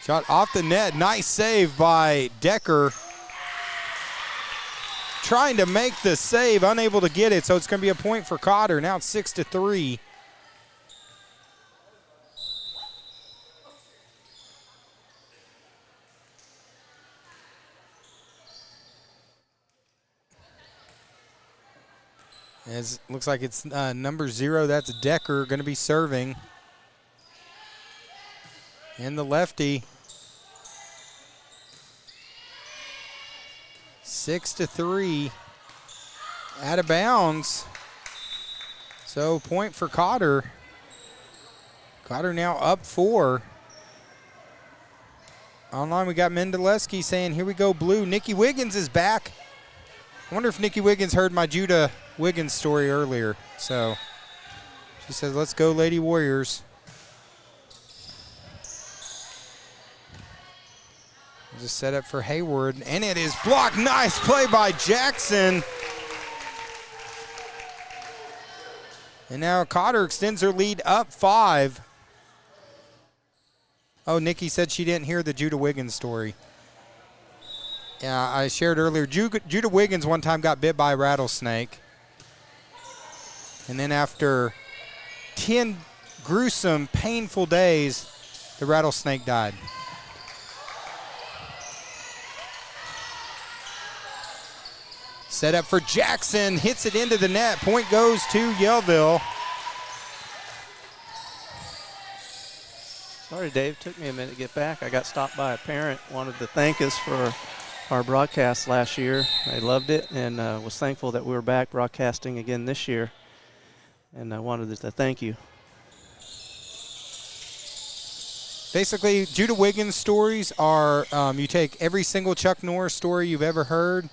Shot off the net. Nice save by Decker. Trying to make the save, unable to get it, so it's going to be a point for Cotter. Now it's 6-3. As looks like it's number 0. That's Decker going to be serving. And the lefty. 6-3. Out of bounds. So point for Cotter. Cotter now up 4. Online we got Mendeleski saying, here we go blue. Nikki Wiggins is back. I wonder if Nikki Wiggins heard my Judah Wiggins story earlier. So she says, let's go Lady Warriors. Just set up for Hayward, and it is blocked. Nice play by Jackson. And now Cotter extends her lead up 5. Oh, Nikki said she didn't hear the Judah Wiggins story. Yeah, I shared earlier. Judah Wiggins one time got bit by a rattlesnake. And then after 10 gruesome, painful days, the rattlesnake died. Set up for Jackson, hits it into the net. Point goes to Yellville. Sorry, Dave. Took me a minute to get back. I got stopped by a parent, wanted to thank us for our broadcast last year. They loved it and was thankful that we were back broadcasting again this year. And I wanted to thank you. Basically, Judah Wiggins stories are you take every single Chuck Norris story you've ever heard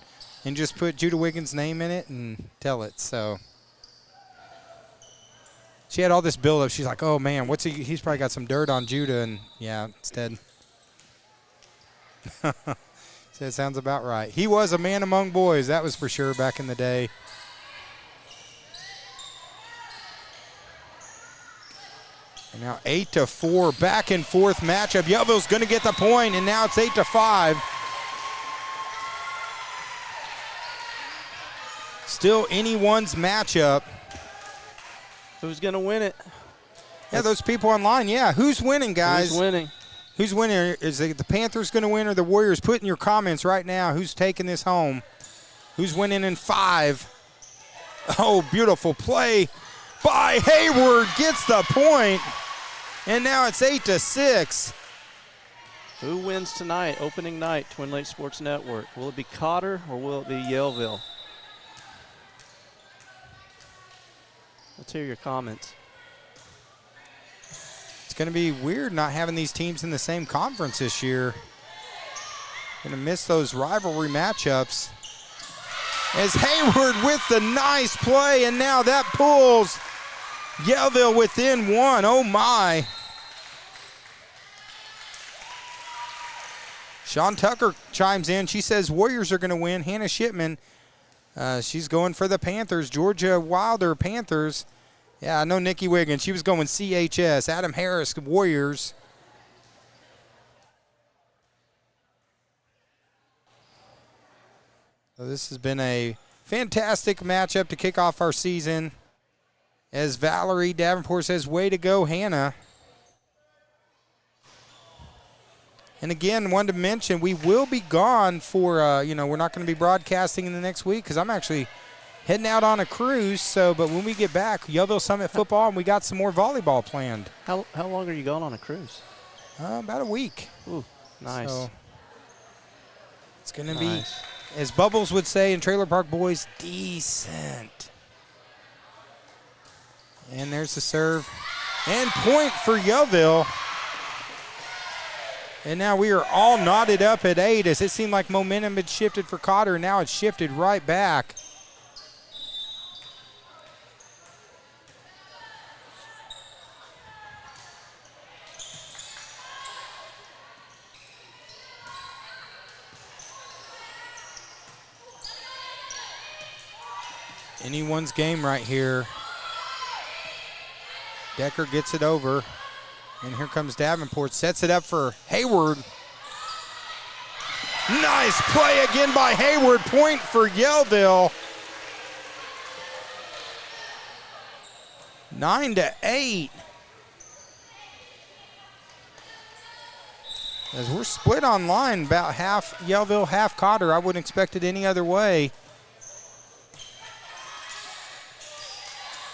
and just put Judah Wiggins' name in it and tell it. So she had all this buildup. She's like, oh, man, he's probably got some dirt on Judah. And, yeah, instead. So it sounds about right. He was a man among boys, that was for sure back in the day. And now 8-4, back and forth matchup. Yellville's going to get the point, and now it's 8-5. Still anyone's matchup. Who's going to win it? Yeah, those people online, yeah. Who's winning, guys? Who's winning? Who's winning? Is it the Panthers going to win or the Warriors? Put in your comments right now who's taking this home. Who's winning in 5? Oh, beautiful play by Hayward. Gets the point. And now it's 8-6. Who wins tonight, opening night, Twin Lakes Sports Network? Will it be Cotter or will it be Yellville? Let's hear your comments. It's going to be weird not having these teams in the same conference this year. Going to miss those rivalry matchups. As Hayward with the nice play, and now that pulls Yellville within 1. Oh, my. Sean Tucker chimes in. She says Warriors are going to win. Hannah Shipman, she's going for the Panthers. Georgia Wilder, Panthers. Yeah, I know Nikki Wiggins. She was going CHS. Adam Harris, Warriors. So this has been a fantastic matchup to kick off our season. As Valerie Davenport says, way to go, Hannah. And again, wanted to mention, we will be gone for, we're not going to be broadcasting in the next week because I'm actually heading out on a cruise. So, but when we get back, Yellville Summit football, and we got some more volleyball planned. How long are you going on a cruise? About a week. Ooh, nice. So it's going to be, as Bubbles would say in Trailer Park Boys, decent. And there's the serve. And point for Yellville. And now we are all knotted up at 8 as it seemed like momentum had shifted for Cotter, and now it's shifted right back. Anyone's game right here. Decker gets it over. And here comes Davenport, sets it up for Hayward. Nice play again by Hayward. Point for Yellville. 9-8. As we're split online, about half Yellville, half Cotter. I wouldn't expect it any other way.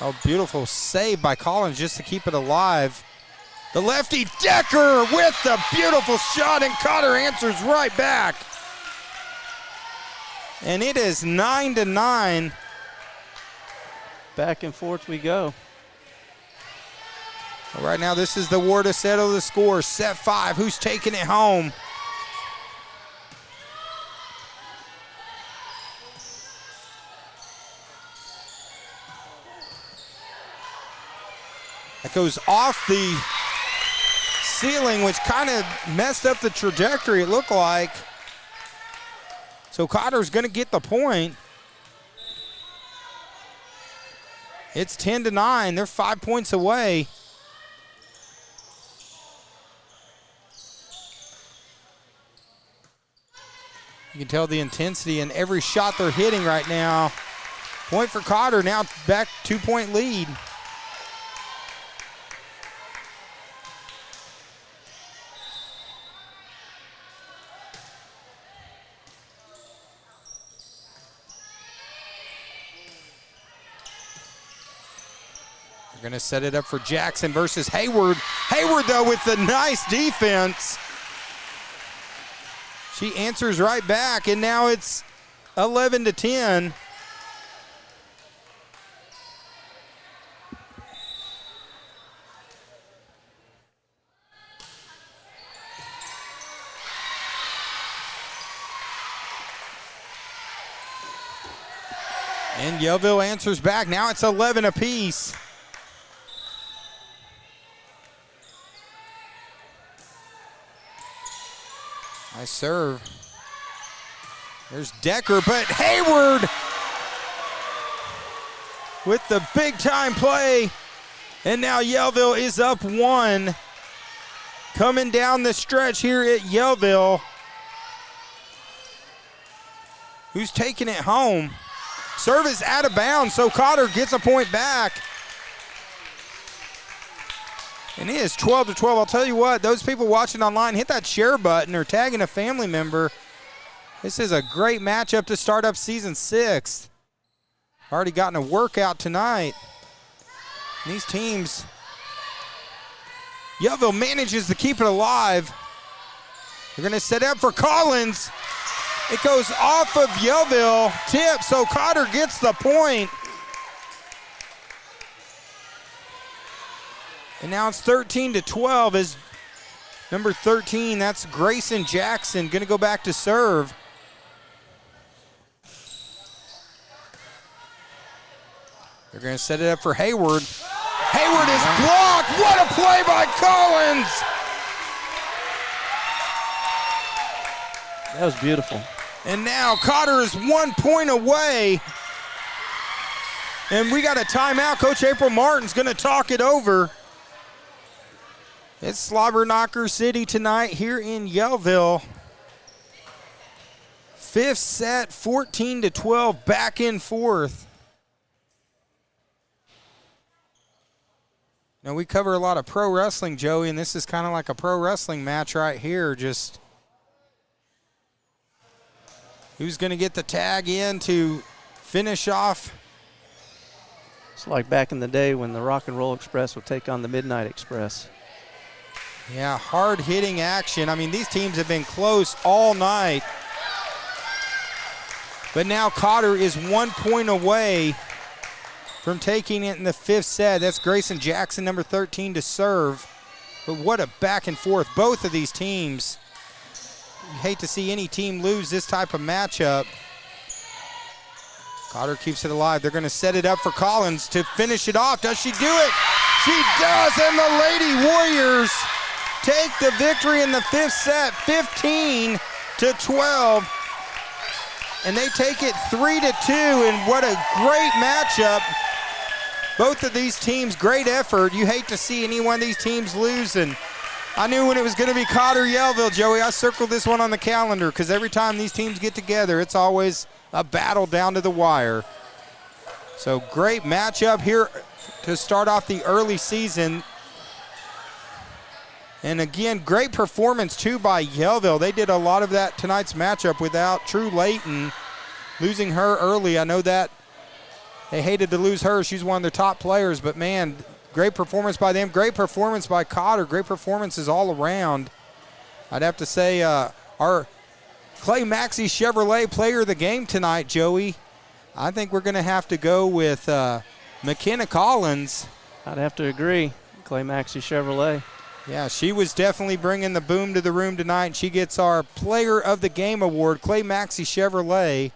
Oh, beautiful save by Collins just to keep it alive. The lefty Decker with the beautiful shot, and Cotter answers right back. And it is 9-9. Back and forth we go. Well, right now, this is the war to settle the score. Set 5. Who's taking it home? That goes off the ceiling, which kind of messed up the trajectory, it looked like. So Cotter's going to get the point. It's 10-9. They're 5 points away. You can tell the intensity in every shot they're hitting right now. Point for Cotter, now back 2-point lead. They're going to set it up for Jackson versus Hayward. Hayward, though, with the nice defense. She answers right back, and now it's 11-10. And Yellville answers back. Now it's 11 apiece. Nice serve. There's Decker, but Hayward with the big time play. And now Yellville is up 1. Coming down the stretch here at Yellville. Who's taking it home? Serve is out of bounds, so Cotter gets a point back. And it is 12-12. I'll tell you what, those people watching online, hit that share button or tagging a family member. This is a great matchup to start up season 6. Already gotten a workout tonight. And these teams, Yellville manages to keep it alive. They're going to set up for Collins. It goes off of Yellville, tip, so Cotter gets the point. And now it's 13-12 as number 13, that's Grayson Jackson, going to go back to serve. They're going to set it up for Hayward. Hayward is blocked. What a play by Collins. That was beautiful. And now Cotter is 1 point away. And we got a timeout. Coach April Martin's going to talk it over. It's Slobber Knocker City tonight here in Yellville. 5th set, 14-12, back and forth. Now we cover a lot of pro wrestling, Joey, and this is kind of like a pro wrestling match right here. Just who's going to get the tag in to finish off? It's like back in the day when the Rock and Roll Express would take on the Midnight Express. Yeah, hard-hitting action. I mean, these teams have been close all night. But now Cotter is 1 point away from taking it in the 5th set. That's Grayson Jackson, number 13, to serve. But what a back and forth. Both of these teams, you hate to see any team lose this type of matchup. Cotter keeps it alive. They're going to set it up for Collins to finish it off. Does she do it? She does, and the Lady Warriors take the victory in the 5th set, 15-12. And they take it 3-2, and what a great matchup. Both of these teams, great effort. You hate to see any one of these teams lose, and I knew when it was going to be Cotter Yellville, Joey. I circled this one on the calendar because every time these teams get together, it's always a battle down to the wire. So great matchup here to start off the early season. And again, great performance too by Yellville. They did a lot of that tonight's matchup without True Layton, losing her early. I know that They hated to lose her. She's one of their top players, but, man, great performance by them. Great performance by Cotter. Great performances all around. I'd have to say our Clay Maxey Chevrolet player of the game tonight, Joey, I think we're going to have to go with McKenna Collins. I'd have to agree. Clay Maxey Chevrolet. Yeah, she was definitely bringing the boom to the room tonight. She gets our Player of the Game award, Clay Maxey Chevrolet.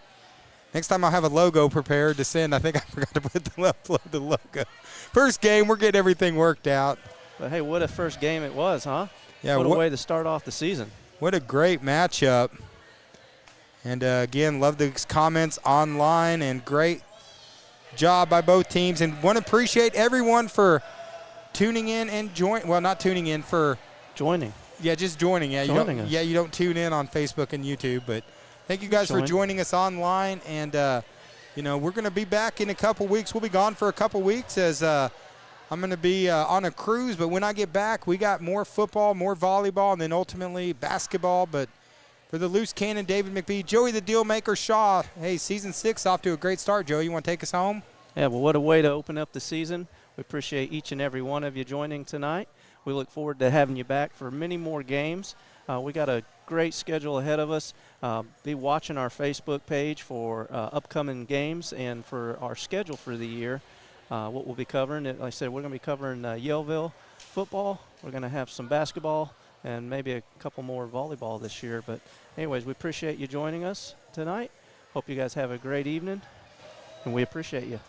Next time I'll have a logo prepared to send. I think I forgot to upload the logo. First game, we're getting everything worked out. But, hey, what a first game it was, huh? Yeah, what a way to start off the season. What a great matchup. And, again, love the comments online, and great job by both teams. And want to appreciate everyone for tuning in and not tuning in, for joining. Yeah, just joining. Yeah, joining us. Yeah, you don't tune in on Facebook and YouTube, but thank you guys for joining us online. And, we're going to be back in a couple weeks. We'll be gone for a couple weeks as I'm going to be on a cruise. But when I get back, we got more football, more volleyball, and then ultimately basketball. But for the Loose Cannon, David McBee, Joey the Dealmaker Shaw, hey, Season 6 off to a great start. Joey, you want to take us home? Yeah, well, what a way to open up the season. We appreciate each and every one of you joining tonight. We look forward to having you back for many more games. We got a great schedule ahead of us. Be watching our Facebook page for upcoming games and for our schedule for the year. What we'll be covering, like I said, we're going to be covering Yellville football. We're going to have some basketball and maybe a couple more volleyball this year. But anyways, we appreciate you joining us tonight. Hope you guys have a great evening, and we appreciate you.